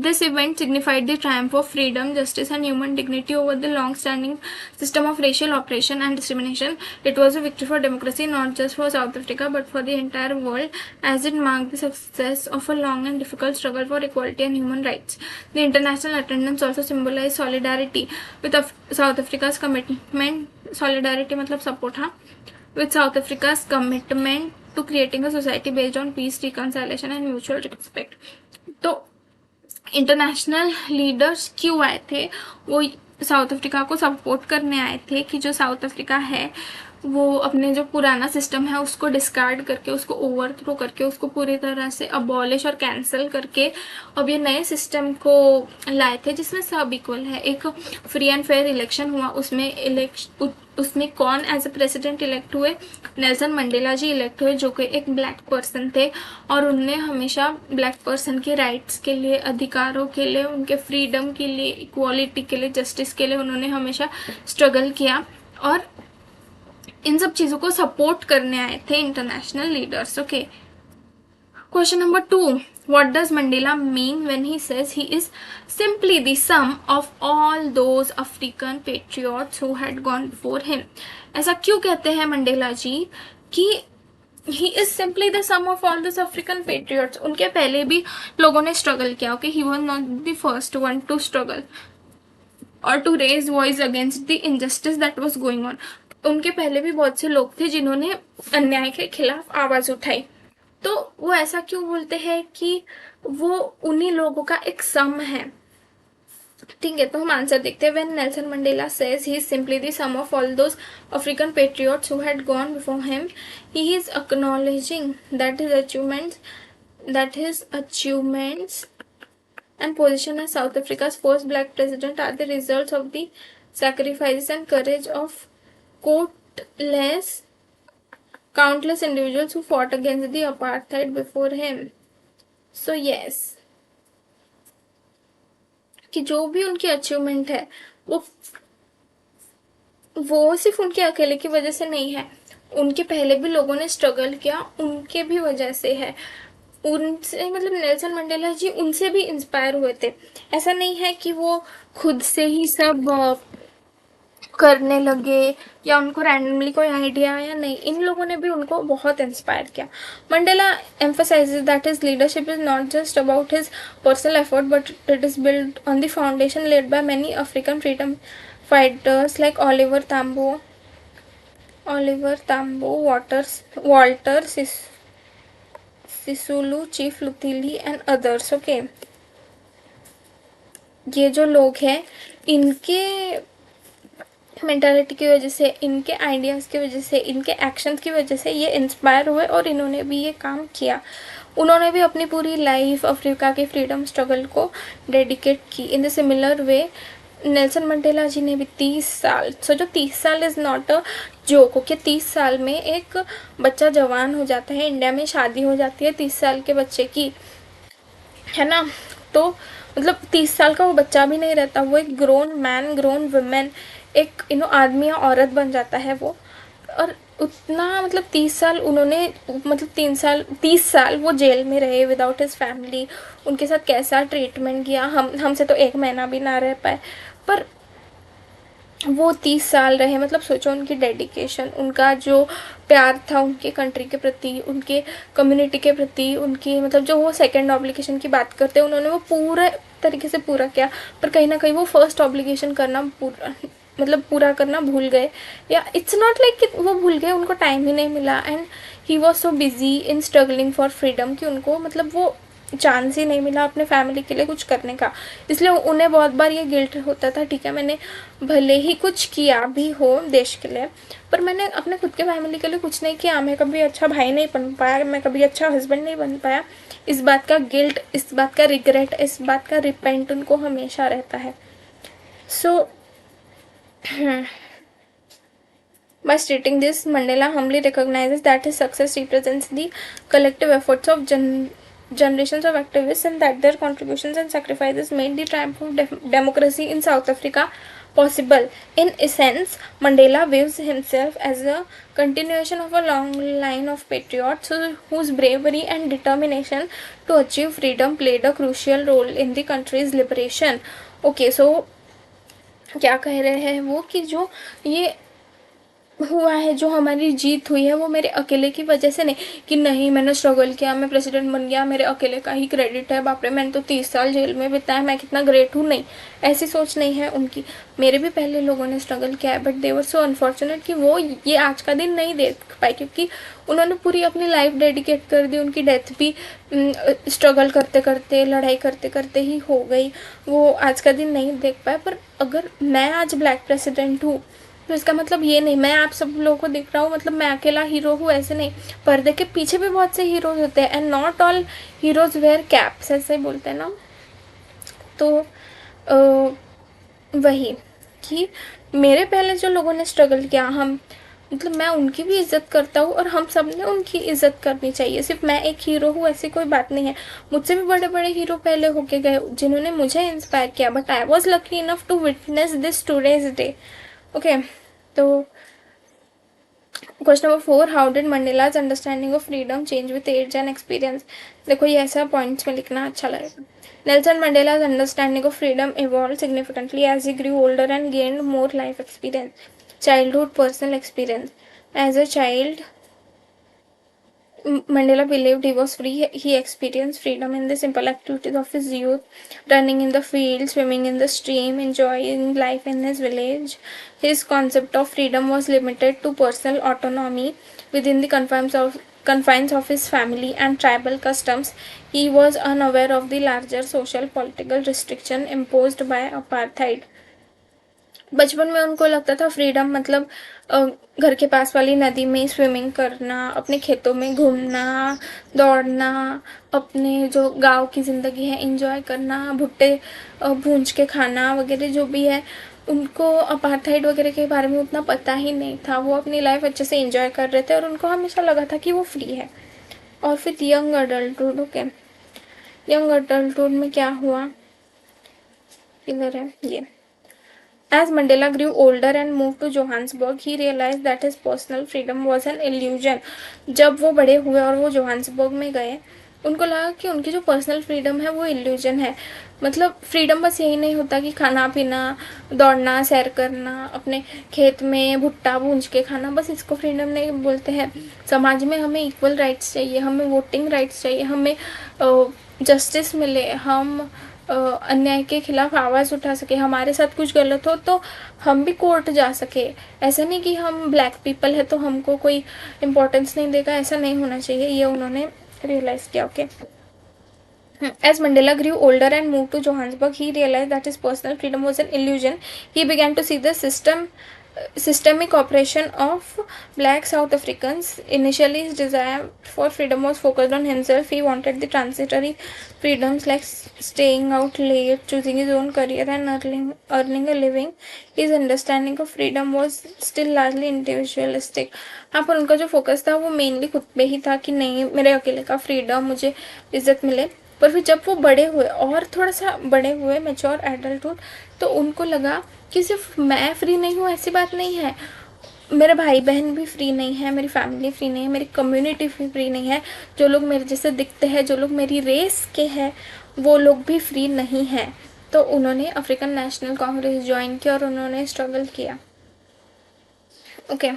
this event signified the triumph of freedom, justice and human dignity over the long-standing system of racial oppression and discrimination. It was a victory for democracy, not just for South Africa but for the entire world, as it marked the success of a long and difficult struggle for equality and human rights. The international attendance also symbolized solidarity with South Africa's commitment. Solidarity मतलब support, हाँ, with South Africa's commitment to creating a society based on peace, reconciliation and mutual respect. तो international leaders क्यों आए थे? वो south Africa को support करने आए थे कि जो साउथ अफ्रीका है वो अपने जो पुराना सिस्टम है उसको डिस्कार्ड करके, उसको ओवरथ्रो करके, उसको पूरी तरह से अबॉलिश और कैंसिल करके अब ये नए सिस्टम को लाए थे जिसमें सब इक्वल है. एक फ्री एंड फेयर इलेक्शन हुआ, उसमें कौन एज ए प्रेसिडेंट इलेक्ट हुए? नेल्सन मंडेला जी इलेक्ट हुए, जो कि एक ब्लैक पर्सन थे और उनने हमेशा ब्लैक पर्सन के राइट्स के लिए, अधिकारों के लिए, उनके फ्रीडम के लिए, इक्वालिटी के लिए, जस्टिस के लिए उन्होंने हमेशा स्ट्रगल किया और इन सब चीज़ों को सपोर्ट करने आए थे international leaders. Okay, question number 2. What does Mandela mean when he says he is simply the sum of all those African patriots who had gone before him? ऐसा क्यों कहते हैं मंडेला जी कि he is simply the sum of all those African patriots? उनके पहले भी लोगों ने स्ट्रगल किया. Okay, he was not the first one to struggle or to raise voice against the injustice that was going on. उनके पहले भी बहुत से लोग थे जिन्होंने अन्याय के खिलाफ आवाज उठाई. तो वो ऐसा क्यों बोलते हैं कि वो उन्हीं लोगों का एक सम है? ठीक है, तो हम आंसर देखते हैं. When Nelson Mandela says he is simply the sum of all those African patriots who had gone before him, he is acknowledging that his achievements and position as South Africa's first black president are the results of the sacrifices and courage of countless individuals who fought against the apartheid before him. So yes, कि जो भी उनकी achievement है वो सिर्फ उनके अकेले की वजह से नहीं है, उनके पहले भी लोगों ने स्ट्रगल किया, उनके भी वजह से है. उनसे मतलब नेल्सन मंडेला जी उनसे भी इंस्पायर हुए थे. ऐसा नहीं है कि वो खुद से ही सब करने लगे या उनको रैंडमली कोई आइडिया आया, नहीं, इन लोगों ने भी उनको बहुत इंस्पायर किया. Mandela emphasizes that his leadership is not just about his personal effort but it is built on the foundation laid by many African freedom fighters like Oliver Tambo, Walter Sisulu, Chief Luthili and others. Okay, ये जो लोग हैं इनके mentality की वजह से, इनके ideas की वजह से, इनके एक्शंस की वजह से ये इंस्पायर हुए और इन्होंने भी ये काम किया. उन्होंने भी अपनी पूरी लाइफ अफ्रीका के फ्रीडम स्ट्रगल को डेडिकेट की. In the similar way Nelson Mandela ji ने भी 30 साल, सोचो 30 साल is not a joke. Okay, 30 साल में एक बच्चा जवान हो जाता है. इंडिया में शादी हो जाती है 30 साल के बच्चे की, है ना. तो मतलब 30 साल का वो बच्चा भी नहीं रहता, वो एक ग्रोन मैन, ग्रोन वुमेन, एक आदमी या औरत बन जाता है वो. और उतना मतलब 30 साल उन्होंने, मतलब 30 साल वो जेल में रहे विदाउट हिज फैमिली. उनके साथ कैसा ट्रीटमेंट किया, हमसे तो 1 महीना भी ना रह पाए, पर वो 30 साल रहे. मतलब सोचो उनकी डेडिकेशन, उनका जो प्यार था उनके कंट्री के प्रति, उनके कम्युनिटी के प्रति, उनकी मतलब जो वो सेकंड ऑब्लिगेशन की बात करते हैं, उन्होंने वो पूरे तरीके से पूरा किया. पर कहीं ना कहीं वो फर्स्ट ऑब्लिगेशन करना पूरा करना भूल गए. या इट्स नॉट लाइक कि वो भूल गए, उनको टाइम ही नहीं मिला. And he was so busy in struggling for freedom कि उनको मतलब वो चांस ही नहीं मिला अपने फैमिली के लिए कुछ करने का. इसलिए उन्हें बहुत बार ये गिल्ट होता था, ठीक है मैंने भले ही कुछ किया भी हो देश के लिए, पर मैंने अपने खुद के फैमिली के लिए कुछ नहीं किया. मैं कभी अच्छा भाई नहीं बन पाया, मैं कभी अच्छा हस्बैंड नहीं बन पाया. इस बात का गिल्ट, इस बात का रिग्रेट, इस बात का रिपेंट उनको हमेशा रहता है. सो by stating this, Mandela humbly recognizes that his success represents the collective efforts of generations of activists and that their contributions and sacrifices made the triumph of democracy in South Africa possible. In essence, Mandela views himself as a continuation of a long line of patriots whose bravery and determination to achieve freedom played a crucial role in the country's liberation. Okay, so क्या कह रहे हैं वो कि जो ये हुआ है, जो हमारी जीत हुई है, वो मेरे अकेले की वजह से नहीं कि नहीं मैंने स्ट्रगल किया, मैं प्रेसिडेंट बन गया, मेरे अकेले का ही क्रेडिट है, बाप रे मैंने तो 30 साल जेल में बिताया, मैं कितना ग्रेट हूँ. नहीं, ऐसी सोच नहीं है उनकी. मेरे भी पहले लोगों ने स्ट्रगल किया है, but they were so unfortunate कि वो ये आज का दिन नहीं देख पाए, क्योंकि उन्होंने पूरी अपनी लाइफ डेडिकेट कर दी. उनकी डेथ भी स्ट्रगल करते करते, लड़ाई करते करते ही हो गई. वो आज का दिन नहीं देख पाए. पर अगर मैं आज ब्लैक प्रेसिडेंट हूँ तो इसका मतलब ये नहीं मैं आप सब लोगों को दिख रहा हूँ मतलब मैं अकेला हीरो हूँ, ऐसे नहीं. पर्दे के पीछे भी बहुत से हीरोज होते हैं. And not all heroes wear caps, ऐसे बोलते हैं ना. तो वही कि मेरे पहले जो लोगों ने स्ट्रगल किया, हम मतलब मैं उनकी भी इज़्ज़त करता हूँ और हम सब ने उनकी इज़्ज़त करनी चाहिए. सिर्फ मैं एक हीरो हूँ ऐसी कोई बात नहीं है. मुझसे भी बड़े बड़े हीरो पहले होके गए जिन्होंने मुझे इंस्पायर किया, but I was lucky enough to witness this today's day. Okay, तो question number 4, how did Mandela's understanding of freedom change with age and experience. देखो ये ऐसा पॉइंट्स में लिखना अच्छा लगेगा. Nelson Mandela's understanding of freedom evolved significantly as he grew older and gained more life experience. Childhood personal experience. As a child, Mandela believed he was free. He experienced freedom in the simple activities of his youth, running in the field, swimming in the stream, enjoying life in his village. His concept of freedom was limited to personal autonomy within the confines of his family and tribal customs. He was unaware of the larger social political restriction imposed by apartheid. बचपन में उनको लगता था freedom मतलब घर के पास वाली नदी में स्विमिंग करना, अपने खेतों में घूमना, दौड़ना, अपने जो गांव की ज़िंदगी है एंजॉय करना, भुट्टे भूंज के खाना वगैरह जो भी है. उनको अपार्थाइड वगैरह के बारे में उतना पता ही नहीं था. वो अपनी लाइफ अच्छे से एंजॉय कर रहे थे और उनको हमेशा लगा था कि वो फ्री है. और फिर young adulthood. Okay, young adulthood में क्या हुआ, इधर है ये. As Mandela grew older and moved to Johannesburg, he realized that his personal freedom was an illusion. जब वो बड़े हुए और वो जोहान्सबर्ग में गए, उनको लगा कि उनकी जो पर्सनल फ्रीडम है वो इल्यूजन है. मतलब फ्रीडम बस यही नहीं होता कि खाना पीना, दौड़ना, सैर करना, अपने खेत में भुट्टा भूंज के खाना, बस इसको फ्रीडम नहीं बोलते हैं. समाज में हमें इक्वल राइट्स चाहिए, हमें वोटिंग राइट्स चाहिए, हमें जस्टिस मिले, हम अन्याय के खिलाफ आवाज़ उठा सके, हमारे साथ कुछ गलत हो तो हम भी कोर्ट जा सके। ऐसा नहीं कि हम ब्लैक पीपल है तो हमको कोई इम्पोर्टेंस नहीं देगा, ऐसा नहीं होना चाहिए, ये उन्होंने रियलाइज़ किया। Okay, as Mandela grew older and moved to Johannesburg, he realized that his personal freedom was an illusion. He began to see the systemic oppression of black South Africans. Initially, his desire for freedom was focused on himself. He wanted the transitory freedoms like staying out late, choosing his own career, and earning a living. His understanding of freedom was still largely individualistic. हाँ, पर उनका जो focus था वो mainly खुद पे ही था कि नहीं, मेरे अकेले का फ्रीडम, मुझे इज्जत मिले। पर फिर जब वो बड़े हुए और थोड़ा सा बड़े हुए, मैच्योर एडल्टहुड, तो उनको लगा कि सिर्फ मैं फ्री नहीं हूँ, ऐसी बात नहीं है, मेरे भाई बहन भी फ्री नहीं है, मेरी फैमिली फ्री नहीं है, मेरी कम्युनिटी भी फ्री नहीं है, जो लोग मेरे जैसे दिखते हैं, जो लोग मेरी रेस के हैं, वो लोग भी फ्री नहीं हैं। तो उन्होंने अफ्रीकन नेशनल कांग्रेस ज्वाइन किया और उन्होंने स्ट्रगल किया। Okay,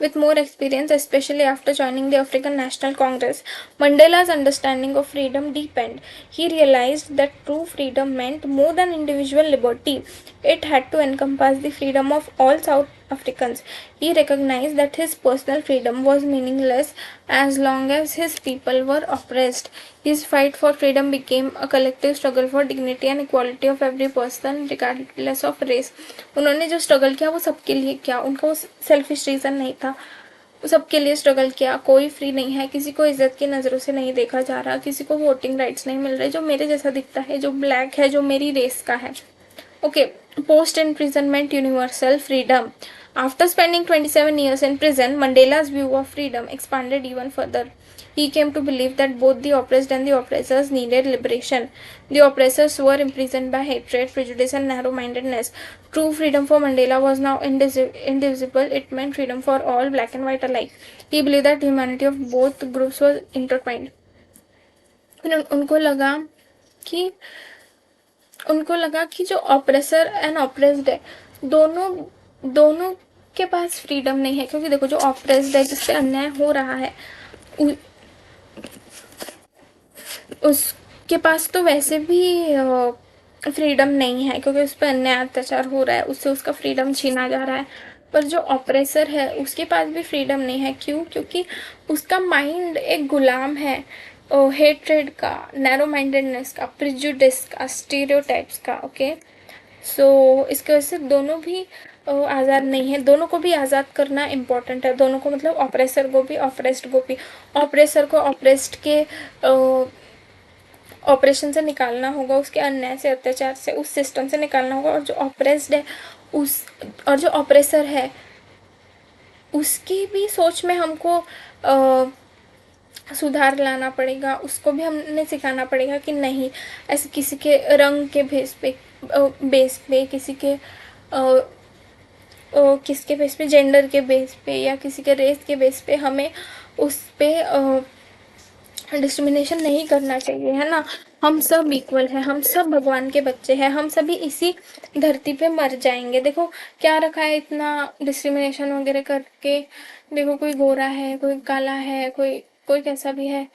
with more experience, especially after joining the African National Congress, Mandela's understanding of freedom deepened. He realized that true freedom meant more than individual liberty. It had to encompass the freedom of all South Africans. He recognized that his personal freedom was meaningless as long as his people were oppressed. His fight for freedom became a collective struggle for dignity and equality of every person regardless of race. उन्होंने जो struggle किया वो सबके लिए किया, उनका वो selfish reason नहीं था, सबके लिए स्ट्रगल किया। कोई फ्री नहीं है, किसी को इज्जत की नज़रों से नहीं देखा जा रहा, किसी को वोटिंग राइट्स नहीं मिल रहे, जो मेरे जैसा दिखता है, जो ब्लैक है, जो मेरी रेस का है। Okay, post imprisonment universal freedom. After spending 27 years in prison, Mandela's view of freedom expanded even further. He came to believe that both the oppressed and the oppressors needed liberation. The oppressors were imprisoned by hatred, prejudice, and narrow-mindedness. True freedom for Mandela was now indivisible. It meant freedom for all, black and white alike. He believed that the humanity of both groups was intertwined. फिर उनको लगा कि जो oppressor and oppressed है, दोनों दोनों के पास freedom नहीं है, क्योंकि देखो जो ऑप्रेस्ड है, जिससे अन्याय हो रहा है, उसके पास तो वैसे भी फ्रीडम नहीं है, क्योंकि उस पर अन्याय अत्याचार हो रहा है, उससे उसका फ्रीडम छीना जा रहा है। पर जो ऑप्रेसर है उसके पास भी फ्रीडम नहीं है। क्यों? क्योंकि उसका माइंड एक गुलाम है हेट्रेड का, नैरो माइंडेडनेस का, प्रिजुडिस का, स्टीरियोटाइप्स का। ओके, सो इसके वजह से दोनों भी आज़ाद नहीं है। दोनों को भी आज़ाद करना इम्पोर्टेंट है, दोनों को, मतलब ऑप्रेसर को भी, ऑप्रेस्ड को भी। ऑप्रेसर को ऑप्रेस्ड के ऑपरेशन से निकालना होगा, उसके अन्याय से, अत्याचार से, उस सिस्टम से निकालना होगा। और जो ऑप्रेस्ड है और जो ऑपरेसर है उसकी भी सोच में हमको सुधार लाना पड़ेगा, उसको भी हमने सिखाना पड़ेगा कि नहीं, ऐसे किसी के रंग के बेस पे किसी के किसके बेस पे, जेंडर के बेस पे या किसी के रेस के बेस पे हमें उस पर डिस्क्रिमिनेशन नहीं करना चाहिए, है ना। हम सब इक्वल हैं, हम सब भगवान के बच्चे हैं, हम सभी इसी धरती पे मर जाएंगे। देखो क्या रखा है इतना डिस्क्रिमिनेशन वगैरह करके। देखो कोई गोरा है, कोई काला है, कोई कोई कैसा भी है,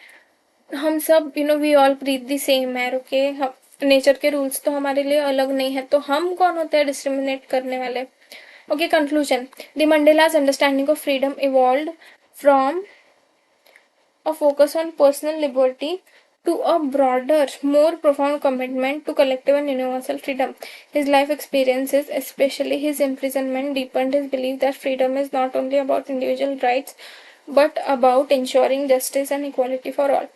हम सब we all breathe the same air. Okay, हम नेचर के रूल्स तो हमारे लिए अलग नहीं है, तो हम कौन होते हैं डिस्क्रिमिनेट करने वाले। Okay, conclusion. The Mandela's understanding of freedom evolved from a focus on personal liberty to a broader, more profound commitment to collective and universal freedom. His life experiences, especially his imprisonment, deepened his belief that freedom is not only about individual rights but about ensuring justice and equality for all.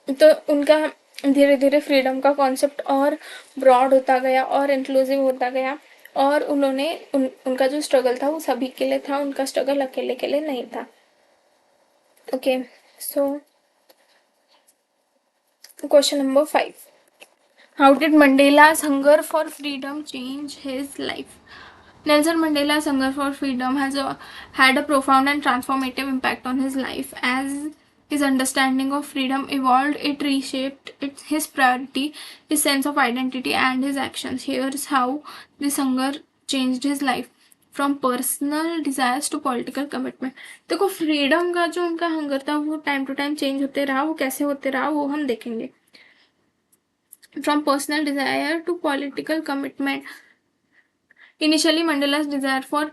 तो उनका धीरे धीरे freedom का concept और broad होता गया और inclusive होता गया, और उन्होंने उनका जो स्ट्रगल था वो सभी के लिए था, उनका स्ट्रगल अकेले के लिए नहीं था। Okay, so question number 5. How did Mandela's hunger for freedom change his life? Nelson Mandela's hunger for freedom had a profound and transformative impact on his life. As his understanding of freedom evolved, it reshaped his priority, his sense of identity, and his actions. Here's how this hunger changed his life. From personal desires to political commitment. देखो freedom का जो उनका hunger था वो time to time change होते रहा, वो कैसे होते रहा वो हम देखेंगे। From personal desire to political commitment. Initially, Mandela's desire for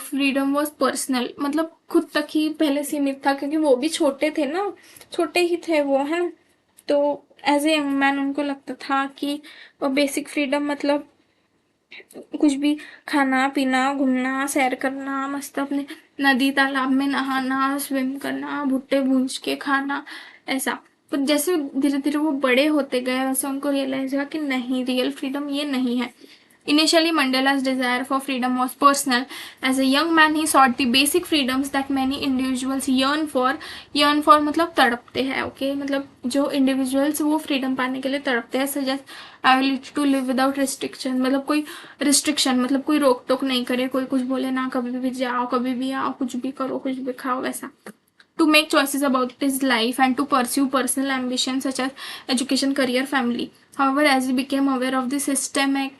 freedom was personal. मतलब खुद तक ही पहले सीमित था, क्योंकि वो भी छोटे थे ना, छोटे ही थे वो, है ना। तो एज ए यंग मैन उनको लगता था कि बेसिक फ्रीडम मतलब कुछ भी खाना पीना, घूमना, सैर करना, मस्त अपने नदी तालाब में नहाना, स्विम करना, भुट्टे भून के खाना, ऐसा। पर जैसे धीरे धीरे वो बड़े होते गए, वैसे उनको रियलाइज हुआ कि नहीं, रियल फ्रीडम ये नहीं है। Initially, Mandela's desire for freedom was personal. As a young man, he sought the basic freedoms that many individuals yearn for. Yearn for मतलब तड़पते हैं, okay? मतलब जो individuals वो freedom पाने के लिए तड़पते हैं, such as ability to live without restriction. मतलब कोई restriction, मतलब कोई रोक टोक नहीं करे, कोई कुछ बोले ना, कभी भी जाओ, कभी भी आओ, कुछ भी करो, कुछ भी खाओ, वैसा। To make choices about his life and to pursue personal ambitions such as education, career, family. However, as he became aware of the systemic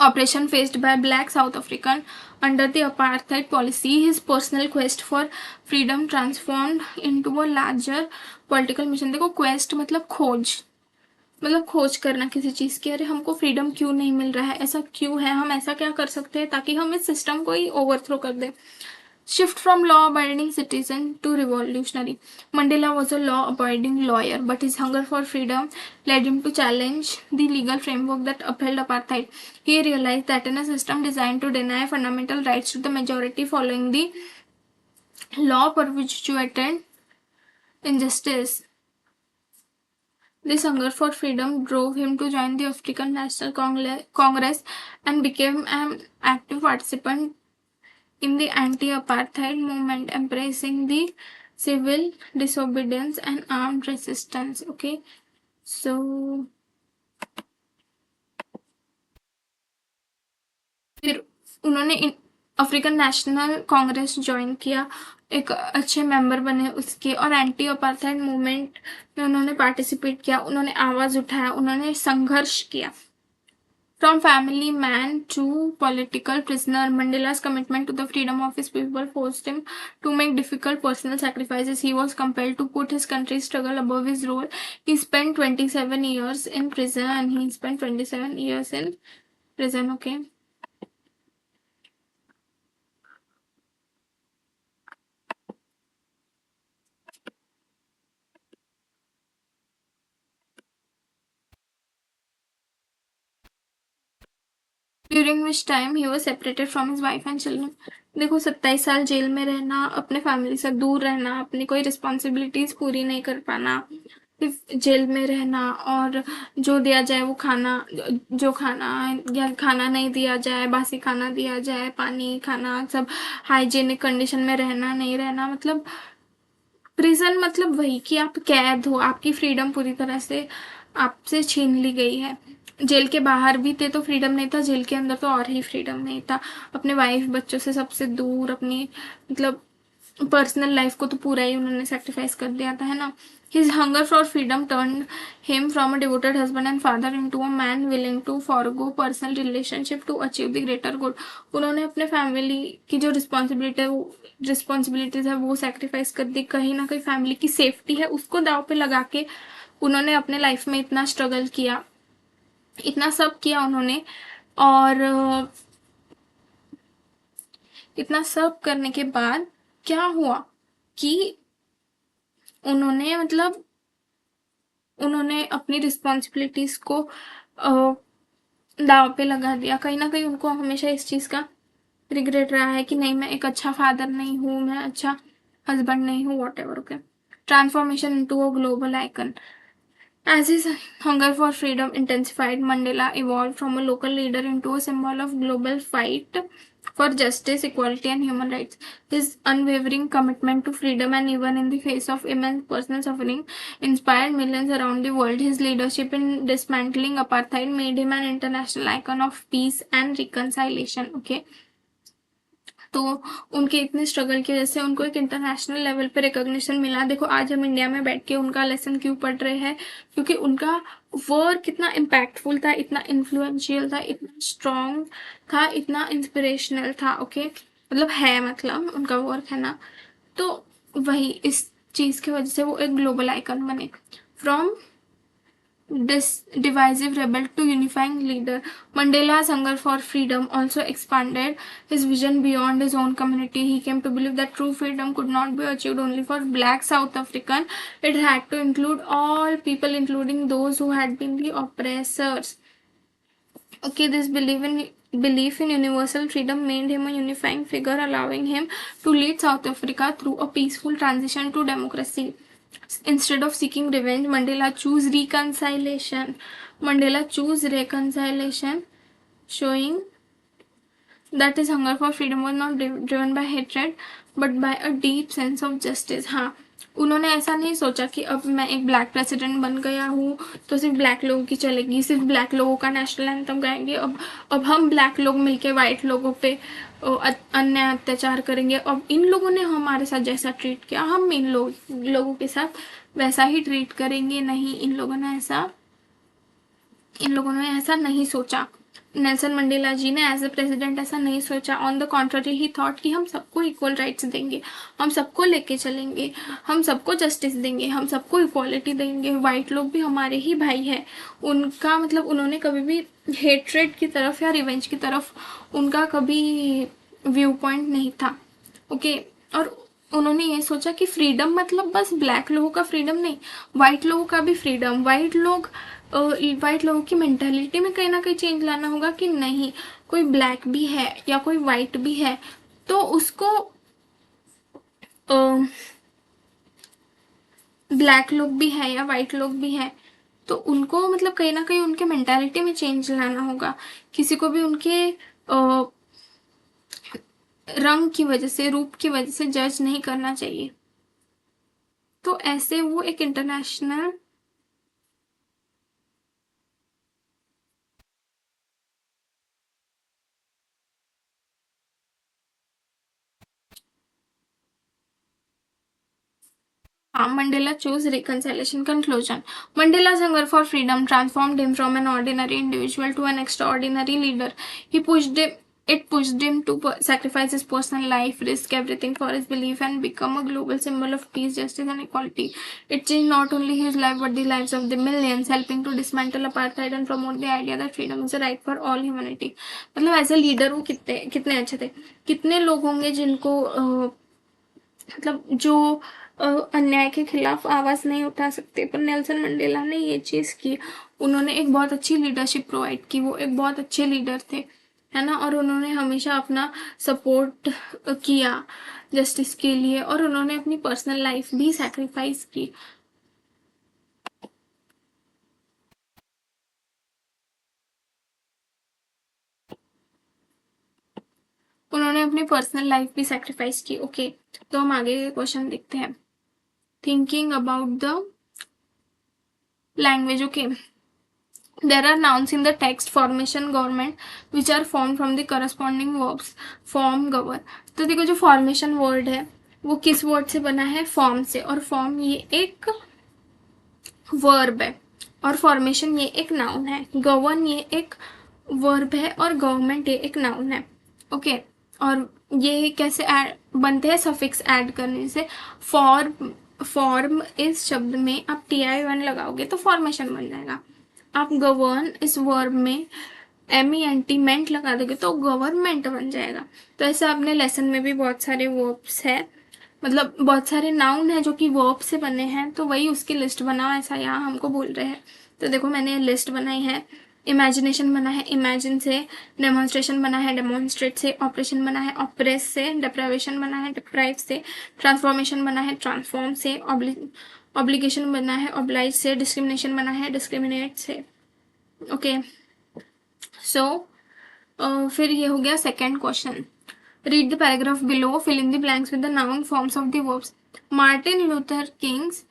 oppression faced by black South African under the apartheid policy, his personal quest for freedom transformed into a larger political mission. देखो, quest मतलब खोज, मतलब खोज करना किसी चीज की, अरे हमको फ्रीडम क्यों नहीं मिल रहा है, ऐसा क्यों है, हम ऐसा क्या कर सकते हैं ताकि हम इस सिस्टम को ही ओवरथ्रो कर दें। Shift from law-abiding citizen to revolutionary. Mandela was a law-abiding lawyer, but his hunger for freedom led him to challenge the legal framework that upheld apartheid. He realized that in a system designed to deny fundamental rights to the majority following the law perpetuated injustice. This hunger for freedom drove him to join the African National Congress and became an active participant in the anti-apartheid movement, embracing the civil disobedience and armed resistance. Okay, so फिर उन्होंने African national Congress join किया, एक अच्छे member बने उसके, और anti apartheid movement में उन्होंने पार्टिसिपेट किया, उन्होंने आवाज़ उठाया, उन्होंने संघर्ष किया। From family man to political prisoner, Mandela's commitment to the freedom of his people forced him to make difficult personal sacrifices. He was compelled to put his country's struggle above his role. He spent 27 years in prison. He spent 27 years in prison, okay? During which time he was separated from his wife and children. देखो, 27 साल jail में रहना, अपने family से दूर रहना, अपनी कोई रिस्पॉन्सिबिलिटीज पूरी नहीं कर पाना, सिर्फ जेल में रहना, और जो दिया जाए वो खाना, जो खाना या खाना नहीं दिया जाए, बासी खाना दिया जाए, पानी खाना सब हाइजीनिक कंडीशन में रहना, नहीं रहना, मतलब प्रिजन मतलब वही कि आप कैद हो, आपकी फ्रीडम पूरी तरह से आपसे छीन ली गई है। जेल के बाहर भी थे तो फ्रीडम नहीं था, जेल के अंदर तो और ही फ्रीडम नहीं था। अपने वाइफ बच्चों से सबसे दूर, अपनी मतलब पर्सनल लाइफ को तो पूरा ही उन्होंने सेक्रीफाइस कर दिया था, है ना। His hunger for freedom turned him from a devoted husband and father into a man willing to forego personal relationship to achieve the greater good. उन्होंने अपने फैमिली की जो रिस्पॉन्सिबिलिटीज है वो सेक्रीफाइस कर दी, कहीं ना कहीं फैमिली की सेफ्टी है उसको दाव पे लगा के उन्होंने अपने लाइफ में इतना स्ट्रगल किया, इतना सब किया उन्होंने। और इतना सब करने के बाद क्या हुआ कि उन्होंने मतलब उन्होंने अपनी रिस्पॉन्सिबिलिटीज को दाव पे लगा दिया। कहीं ना कहीं उनको हमेशा इस चीज़ का रिग्रेट रहा है कि नहीं, मैं एक अच्छा फादर नहीं हूँ, मैं अच्छा हस्बैंड नहीं हूँ, what ever. Okay, transformation into a global icon. As his hunger for freedom intensified, Mandela evolved from a local leader into a symbol of global fight for justice, equality, and human rights. His unwavering commitment to freedom, and even in the face of immense personal suffering, inspired millions around the world. His leadership in dismantling apartheid made him an international icon of peace and reconciliation. Okay. तो उनके इतने struggle की वजह से उनको एक international level पे recognition मिला। देखो, आज हम इंडिया में बैठ के उनका लेसन क्यों पढ़ रहे हैं, क्योंकि उनका वर्क कितना इम्पैक्टफुल था, इतना इन्फ्लुएंशियल था, इतना स्ट्रॉन्ग था, इतना इंस्पिरेशनल था। ओके, मतलब है, मतलब उनका वर्क है ना। तो वही इस चीज़ की वजह से वो एक ग्लोबल आइकन बने। From divisive rebel to unifying leader. Mandela's hunger for freedom also expanded his vision beyond his own community. He came to believe that true freedom could not be achieved only for black South African. It had to include all people, including those who had been the oppressors. Okay, this belief in universal freedom made him a unifying figure, allowing him to lead South Africa through a peaceful transition to democracy. Instead of seeking revenge, Mandela chose reconciliation. Showing that his hunger for freedom was not driven by hatred but by a deep sense of justice. हाँ, उन्होंने ऐसा नहीं सोचा कि अब मैं एक black president बन गया हूँ तो सिर्फ ब्लैक लोगों की चलेगी, सिर्फ ब्लैक लोगों का नेशनल एंथम गाएंगे, अब हम ब्लैक लोग मिलके वाइट लोगों पे अन्याय अत्याचार करेंगे, अब इन लोगों ने हमारे साथ जैसा ट्रीट किया हम इन लोगों के साथ वैसा ही ट्रीट करेंगे. नहीं, इन लोगों ने ऐसा नहीं सोचा. नेल्सन मंडेला जी ने एज ए प्रेसिडेंट ऐसा नहीं सोचा. On the contrary he thought कि हम सबको इक्वल राइट्स देंगे, हम सबको लेके चलेंगे, हम सबको जस्टिस देंगे, हम सबको इक्वालिटी देंगे, वाइट लोग भी हमारे ही भाई हैं. उनका मतलब उन्होंने कभी भी हेट्रेड की तरफ या रिवेंज की तरफ उनका कभी व्यू पॉइंट नहीं था. ओके, और उन्होंने ये सोचा कि फ्रीडम मतलब बस ब्लैक लोगों का फ्रीडम नहीं, वाइट लोगों का भी फ्रीडम. वाइट लोगों की मेंटालिटी में कहीं ना कहीं चेंज लाना होगा कि नहीं, कोई ब्लैक भी है या कोई वाइट भी है तो उसको ब्लैक लोग भी है या वाइट लोग भी है तो उनको मतलब कहीं ना कहीं उनके मेंटालिटी में चेंज लाना होगा. किसी को भी उनके रंग की वजह से, रूप की वजह से जज नहीं करना चाहिए. तो ऐसे वो एक international Mandela chose reconciliation. Conclusion. Mandela's hunger for freedom transformed him from an ordinary individual to an extraordinary leader. It pushed him to sacrifice his personal life, risk everything for his belief, and become a global symbol of peace, justice, and equality. It changed not only his life but the lives of the millions, helping to dismantle apartheid and promote the idea that freedom is a right for all humanity. मतलब as a leader वो कितने अच्छे थे. कितने लोग होंगे जिनको मतलब जो अन्याय के खिलाफ आवाज नहीं उठा सकते, पर नेल्सन मंडेला ने ये चीज की. उन्होंने एक बहुत अच्छी लीडरशिप प्रोवाइड की, वो एक बहुत अच्छे लीडर थे, है ना. और उन्होंने हमेशा अपना सपोर्ट किया जस्टिस के लिए और उन्होंने अपनी पर्सनल लाइफ भी सैक्रिफाइस की. उन्होंने अपनी पर्सनल लाइफ भी सैक्रिफाइस की. ओके, तो हम आगे के क्वेश्चन देखते हैं. Thinking about the language. Okay, there are nouns in the text formation government which are formed from the corresponding verbs form govern. तो देखो जो फॉर्मेशन वर्ड है वो किस वर्ड से बना है, फॉर्म से. और फॉर्म ये एक वर्ब है और फॉर्मेशन ये एक नाउन है. गवर्न ये एक वर्ब है और गवर्नमेंट ये एक नाउन है. ओके, और ये कैसे बनते हैं, सफिक्स ऐड करने से. फॉर्म इस शब्द में आप TI-1 लगाओगे तो फॉर्मेशन बन जाएगा. आप गवर्न इस वर्ब में MENT मेंट लगा दोगे तो गवर्नमेंट बन जाएगा. तो ऐसे आपने लेसन में भी बहुत सारे वर्ब्स है, मतलब बहुत सारे नाउन है जो कि वर्ब से बने हैं, तो वही उसकी लिस्ट बनाओ ऐसा यहाँ हमको बोल रहे हैं. तो देखो मैंने लिस्ट बनाई है. इमेजिनेशन बना है इमेजिन से, डेमोन्स्ट्रेशन बना है डेमोन्स्ट्रेट से, ऑपरेशन बना है ऑपरेस से, डिप्राइवेशन बना है डिप्राइव से, ट्रांसफॉर्मेशन बना है ट्रांसफॉर्म से, ऑब्लिगेशन बना है ऑब्लाइज से, डिस्क्रिमिनेशन बना है डिस्क्रिमिनेट से. ओके, सो फिर ये हो गया second question. Read the paragraph below, fill in the blanks with the noun forms of the verbs. Martin Luther King's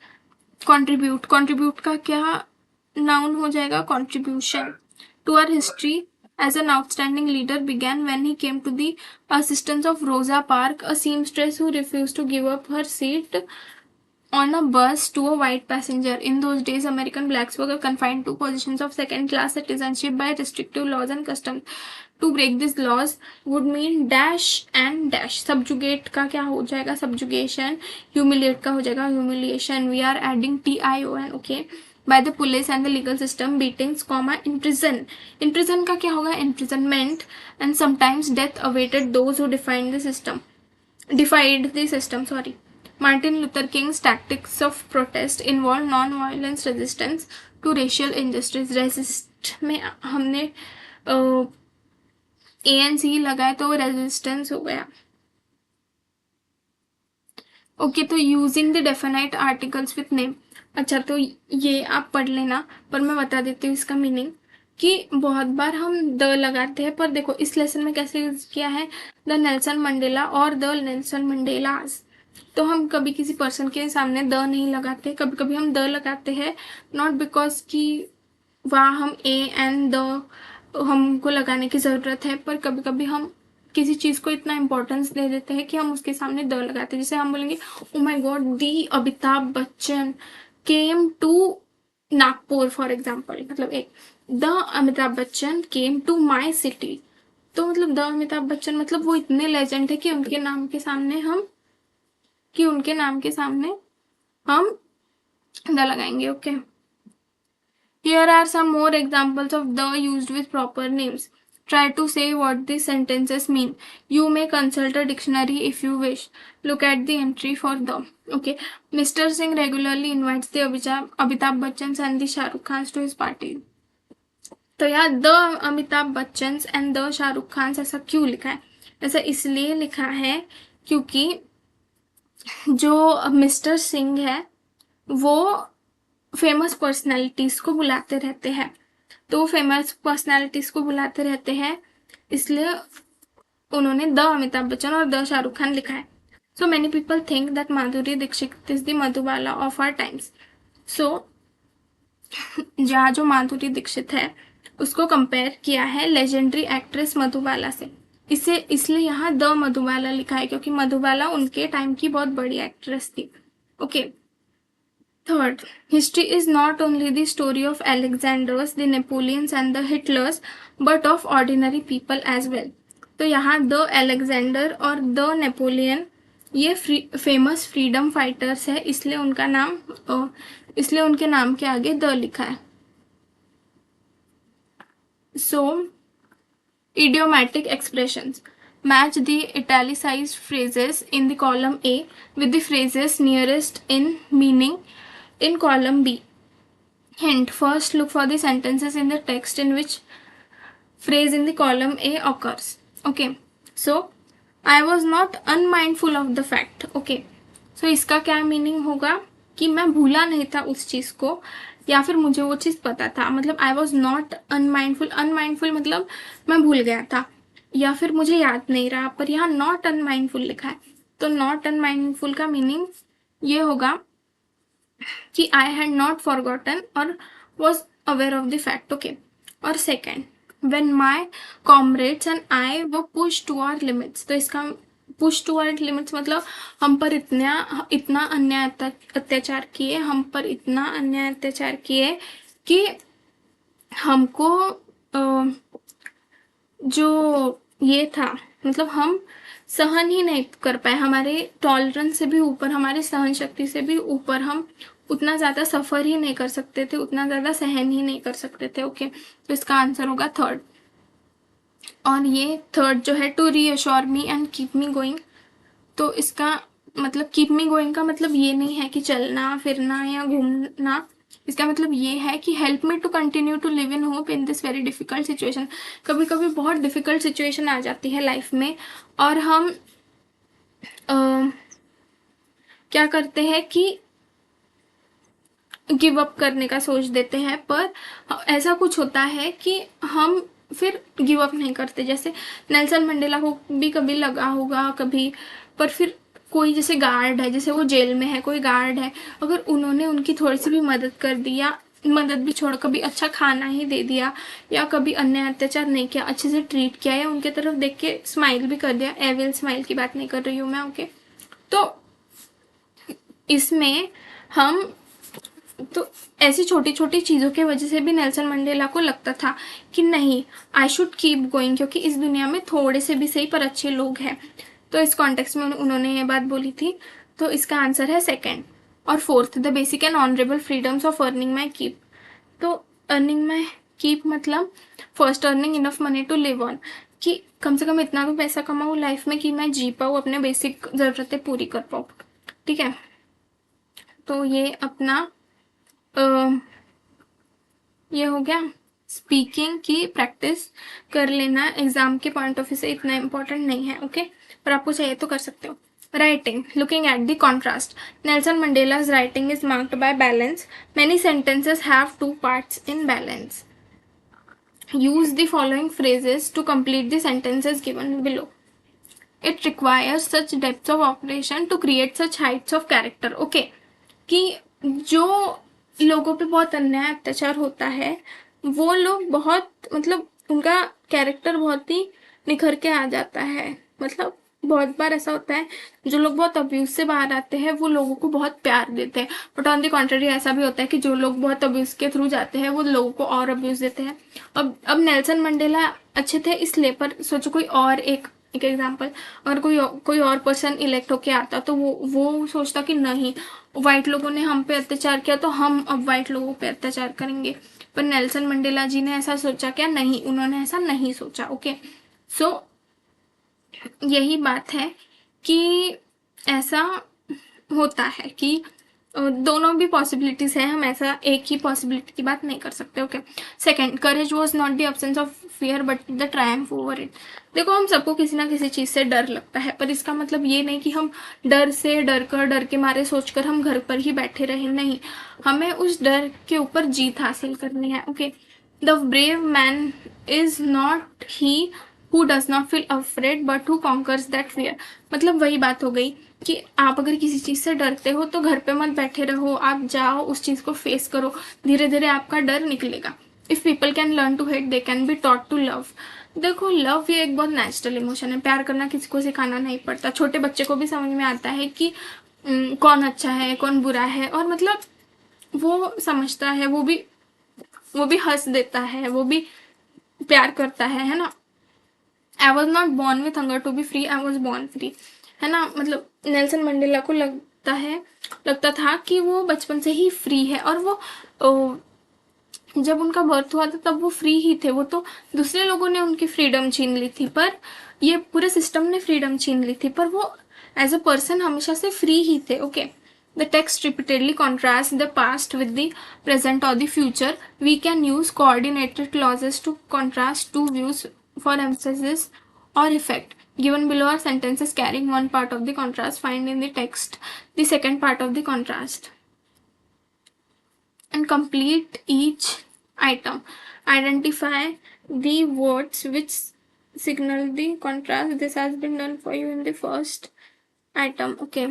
contribute. Contribute का क्या नाउन हो जाएगा, contribution. To our history as an outstanding leader began when he came to the assistance of Rosa Parks, a seamstress who refused to give up her seat on a bus to a white passenger. In those days, American blacks were confined to positions of second-class citizenship by restrictive laws and customs. To break these laws would mean dash and dash. Subjugate का क्या हो जाएगा, subjugation. Humiliate का हो जाएगा humiliation. We are adding TION. Okay. by the police and the legal system, beatings, imprison का क्या होगा, imprisonment, and sometimes death awaited those who defied the system. Martin Luther King's tactics of protest involved non-violence resistance to racial injustice. Resist में हमने ANC लगाया तो resistance हो गया. Okay, तो using the definite articles with name. अच्छा, तो ये आप पढ़ लेना, पर मैं बता देती हूँ इसका मीनिंग कि बहुत बार हम द लगाते हैं, पर देखो इस लेसन में कैसे यूज किया है, द नेल्सन मंडेला और द नेल्सन मंडेलास. तो हम कभी किसी पर्सन के सामने द नहीं लगाते, कभी कभी हम द लगाते हैं, नॉट बिकॉज कि वहाँ हम ए एंड द हमको लगाने की ज़रूरत है, पर कभी कभी हम किसी चीज़ को इतना इम्पोर्टेंस दे देते हैं कि हम उसके सामने द लगाते हैं. जैसे हम बोलेंगे, oh my god, the Amitabh Bachchan came to Nagpur for example. मतलब एक, the Amitabh Bachchan came to my city. तो मतलब द अमिताभ बच्चन मतलब वो इतने लेजेंड है कि उनके नाम के सामने हम द लगाएंगे. Okay, here are some more examples of the used with proper names. Try to say what these sentences mean. You may consult a dictionary if you wish. Look at the entry for the. Okay, Mr. Singh regularly invites the Amitabh Bachchans and the Shah Rukh Khans to his party. तो यहाँ the Amitabh Bachchan and the Shahrukh Khan ऐसा क्यों लिखा है? ऐसा इसलिए लिखा है क्योंकि जो मिस्टर सिंह है वो फेमस पर्सनैलिटीज़ को बुलाते रहते हैं. तो फेमस पर्सनैलिटीज़ को बुलाते रहते हैं, इसलिए उन्होंने द अमिताभ बच्चन और द शाहरुख खान लिखा है. So many people think that Madhuri Dixit is the Madhubala of our times. So जहाँ जो माधुरी दीक्षित है उसको कंपेयर किया है लेजेंडरी एक्ट्रेस मधुबाला से. इसलिए यहाँ द मधुबाला लिखा है क्योंकि मधुबाला उनके टाइम की बहुत बड़ी एक्ट्रेस थी. Okay, third, history is not only the story of Alexanders, the Napoleons and the Hitlers, but of ordinary people as well. तो यहाँ द एलेक्जेंडर और द नेपोलियन ये फेमस फ्रीडम फाइटर्स है, इसलिए उनके नाम के आगे द लिखा है. So, idiomatic expressions. Match the italicized phrases in the column A with the phrases nearest in meaning in column B. Hint: first look for the sentences in the text in which phrase in the column A occurs. Okay, so I was not unmindful of the fact. Okay, so इसका क्या meaning होगा कि मैं भूला नहीं था उस चीज़ को, या फिर मुझे वो चीज़ पता था. मतलब आई वॉज नॉट अनमाइंडफुल मतलब मैं भूल गया था या फिर मुझे याद नहीं रहा, पर यहाँ नॉट अनमाइंडफुल लिखा है. तो नॉट अनमाइंडफुल का मीनिंग ये होगा कि आई हैड नॉट फॉरगॉटन और was aware of the fact. Okay, और second, when my comrades and I वो पुश टू आवर लिमिट्स. तो इसका पुश टू आवर लिमिट्स मतलब हम पर इतना अन्याय अत्याचार किए, हम पर इतना अन्याय अत्याचार किए कि हमको जो ये था मतलब हम सहन ही नहीं कर पाए. हमारे टॉलरेंस से भी ऊपर, हमारी सहन शक्ति से भी ऊपर हम उतना ज़्यादा सफ़र ही नहीं कर सकते थे, उतना ज़्यादा सहन ही नहीं कर सकते थे. ओके, तो इसका आंसर होगा थर्ड. और ये थर्ड जो है, to reassure me and keep me going. तो इसका मतलब कीप मी गोइंग का मतलब ये नहीं है कि चलना फिरना या घूमना. इसका मतलब ये है कि help me to continue to live in hope in this very difficult situation. कभी कभी बहुत डिफ़िकल्ट सिचुएशन आ जाती है लाइफ में और हम क्या करते हैं कि गिव अप करने का सोच देते हैं, पर ऐसा कुछ होता है कि हम फिर गिव अप नहीं करते. जैसे नेल्सन मंडेला को भी कभी लगा होगा कभी, पर फिर कोई जैसे गार्ड है, जैसे वो जेल में है, कोई गार्ड है, अगर उन्होंने उनकी थोड़ी सी भी मदद कर दी या मदद भी छोड़ कभी अच्छा खाना ही दे दिया या कभी अन्य अत्याचार नहीं किया, अच्छे से ट्रीट किया या उनके तरफ देख के स्माइल भी कर दिया, एविल स्माइल की बात नहीं कर रही हूँ मैं. ओके, तो इसमें हम तो ऐसी छोटी छोटी चीज़ों की वजह से भी नेल्सन मंडेला को लगता था कि नहीं, आई शुड कीप गोइंग, क्योंकि इस दुनिया में थोड़े से भी सही पर अच्छे लोग हैं. तो इस कॉन्टेक्स्ट में उन्होंने ये बात बोली थी. तो इसका आंसर है सेकंड. और fourth, the basic and honourable freedoms of earning my keep. तो अर्निंग माई कीप मतलब first earning enough money to live on, कि कम से कम इतना तो पैसा कमाऊँ लाइफ में कि मैं जी पाऊँ, अपने बेसिक ज़रूरतें पूरी कर पाऊँ। ठीक है, तो ये अपना ये हो गया। स्पीकिंग की प्रैक्टिस कर लेना एग्जाम के पॉइंट ऑफ व्यू से इतना इम्पोर्टेंट नहीं है, ओके, पर आपको चाहिए तो कर सकते हो। Writing, looking at the contrast, Nelson Mandela's writing is marked by balance, many sentences have two parts in balance, use the following phrases to complete the sentences given below, it requires such depth of operation to create such heights of character, okay, कि जो लोगों पे बहुत अन्याय अत्याचार होता है वो लोग बहुत मतलब उनका कैरेक्टर बहुत ही निखर के आ जाता है। मतलब बहुत बार ऐसा होता है जो लोग बहुत अब्यूज से बाहर आते हैं वो लोगों को बहुत प्यार देते हैं, बट ऑन द कॉन्ट्ररी ऐसा भी होता है कि जो लोग बहुत अब्यूज के थ्रू जाते हैं वो लोगों को और अब्यूज देते हैं। अब नेल्सन मंडेला अच्छे थे इसलिए, पर सोचो कोई और एक एग्जाम्पल, अगर कोई और पर्सन इलेक्ट होके आता तो वो सोचता कि नहीं, वाइट लोगों ने हम पे अत्याचार किया तो हम अब वाइट लोगों पे अत्याचार करेंगे। पर नेल्सन मंडेला जी ने ऐसा सोचा क्या? नहीं, उन्होंने ऐसा नहीं सोचा। ओके, सो यही बात है कि ऐसा होता है कि दोनों भी पॉसिबिलिटीज है, हम ऐसा एक ही पॉसिबिलिटी की बात नहीं कर सकते। Okay, second, courage was not the absence of fear but the triumph over it. देखो, हम सबको किसी ना किसी चीज़ से डर लगता है, पर इसका मतलब ये नहीं कि हम डर के मारे सोचकर हम घर पर ही बैठे रहे, नहीं, हमें उस डर के ऊपर जीत हासिल करनी है। Okay, the brave man is not he who does not feel afraid but who conquers that fear. मतलब वही बात हो गई कि आप अगर किसी चीज़ से डरते हो तो घर पे मत बैठे रहो, आप जाओ उस चीज़ को फेस करो, धीरे धीरे आपका डर निकलेगा। If people can learn to hate they can be taught to love. देखो, लव ये एक बहुत नेचुरल इमोशन है, प्यार करना किसी को सिखाना नहीं पड़ता, छोटे बच्चे को भी समझ में आता है कि कौन अच्छा है कौन बुरा है, और मतलब वो समझता है, वो भी हंस देता है, वो भी प्यार करता है ना। I was not born with hunger to be free, I was born free, है ना। मतलब नेल्सन मंडेला को लगता था कि वो बचपन से ही फ्री है, और वो जब उनका बर्थ हुआ था तब वो फ्री ही थे, वो तो दूसरे लोगों ने उनकी फ्रीडम छीन ली थी, पर ये पूरे सिस्टम ने फ्रीडम छीन ली थी, पर वो एज अ पर्सन हमेशा से फ्री ही थे। Okay, the text repeatedly contrasts the past with the present or the future. We can use coordinated clauses to contrast two views for emphasis or effect. Given below are sentences carrying one part of the contrast. Find in the text the second part of the contrast and complete each item. Identify the words which signal the contrast. This has been done for you in the first item. Okay,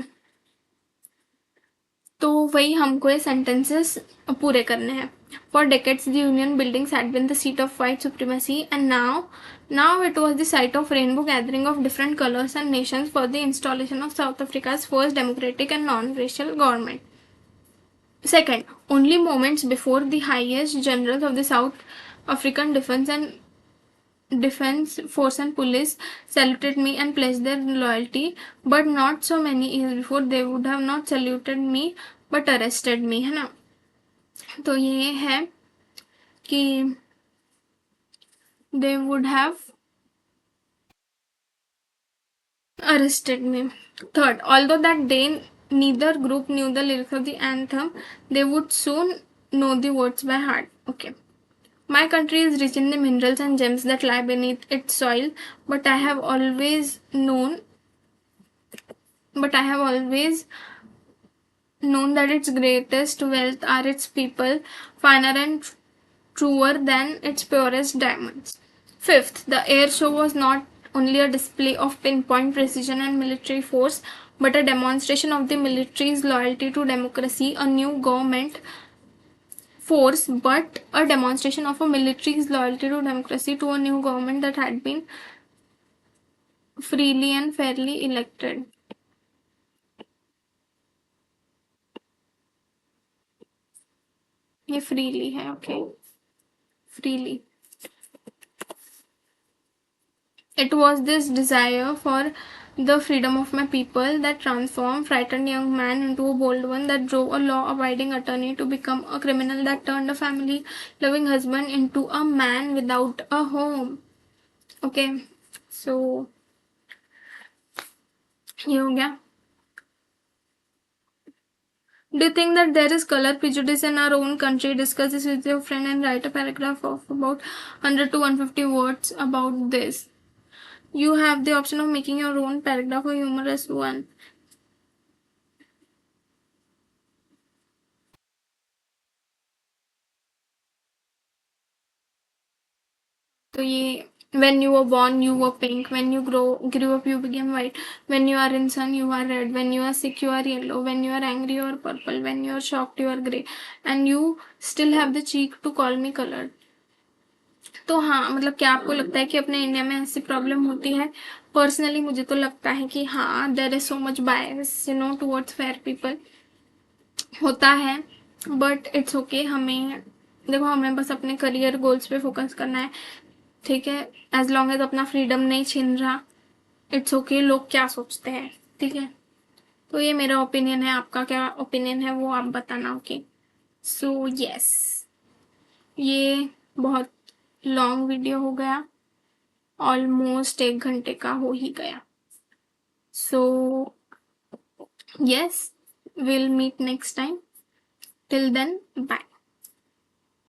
तो वही हमको ये sentences पूरे करने हैं। For decades the Union Buildings had been the seat of white supremacy and now it was the site of rainbow gathering of different colours and nations for the installation of South Africa's first democratic and non racial government. Second, only moments before the highest generals of the South African Defense Force and Police saluted me and pledged their loyalty, but not so many years before they would have not saluted me but arrested me, है ना। तो ये है कि they would have arrested me. Third, although that day neither group knew the lyrics of the anthem, they would soon know the words by heart. Okay. My country is rich in the minerals and gems that lie beneath its soil, but I have always known that its greatest wealth are its people, finer and truer than its purest diamonds. Fifth, the air show was not only a display of pinpoint precision and military force, but a demonstration of the military's loyalty to democracy, a new government force, but a demonstration of a military's loyalty to democracy to a new government that had been freely and fairly elected. ये freely है, okay, freely. It was this desire for The freedom of my people that transformed frightened young man into a bold one, that drove a law-abiding attorney to become a criminal, that turned a family-loving husband into a man without a home. Okay, so ये हो गया. Do you think that there is color prejudice in our own country? Discuss this with your friend and write a paragraph of about 100 to 150 words about this. You have the option of making your own paragraph, a humorous one. तो ये when you were born you were pink, when you grew up you became white, when you are in sun you are red, when you are sick you are yellow, when you are angry you are purple, when you are shocked you are grey, and you still have the cheek to call me colored. तो हाँ, मतलब क्या आपको लगता है कि अपने India में ऐसी प्रॉब्लम होती है? पर्सनली मुझे तो लगता है कि हाँ, there is so much bias towards fair people होता है, बट इट्स ओके. हमें देखो, हमें बस अपने करियर गोल्स पे फोकस करना है, ठीक है? एज लॉन्ग एज अपना फ्रीडम नहीं छीन रहा, इट्स ओके लोग क्या सोचते हैं, ठीक है? तो ये मेरा ओपिनियन है. आपका क्या ओपिनियन है वो आप बताना. ओके, सो यस, ये बहुत लॉन्ग वीडियो हो गया, ऑलमोस्ट 1 घंटे का हो ही गया. So yes, will meet next time. Till then, bye.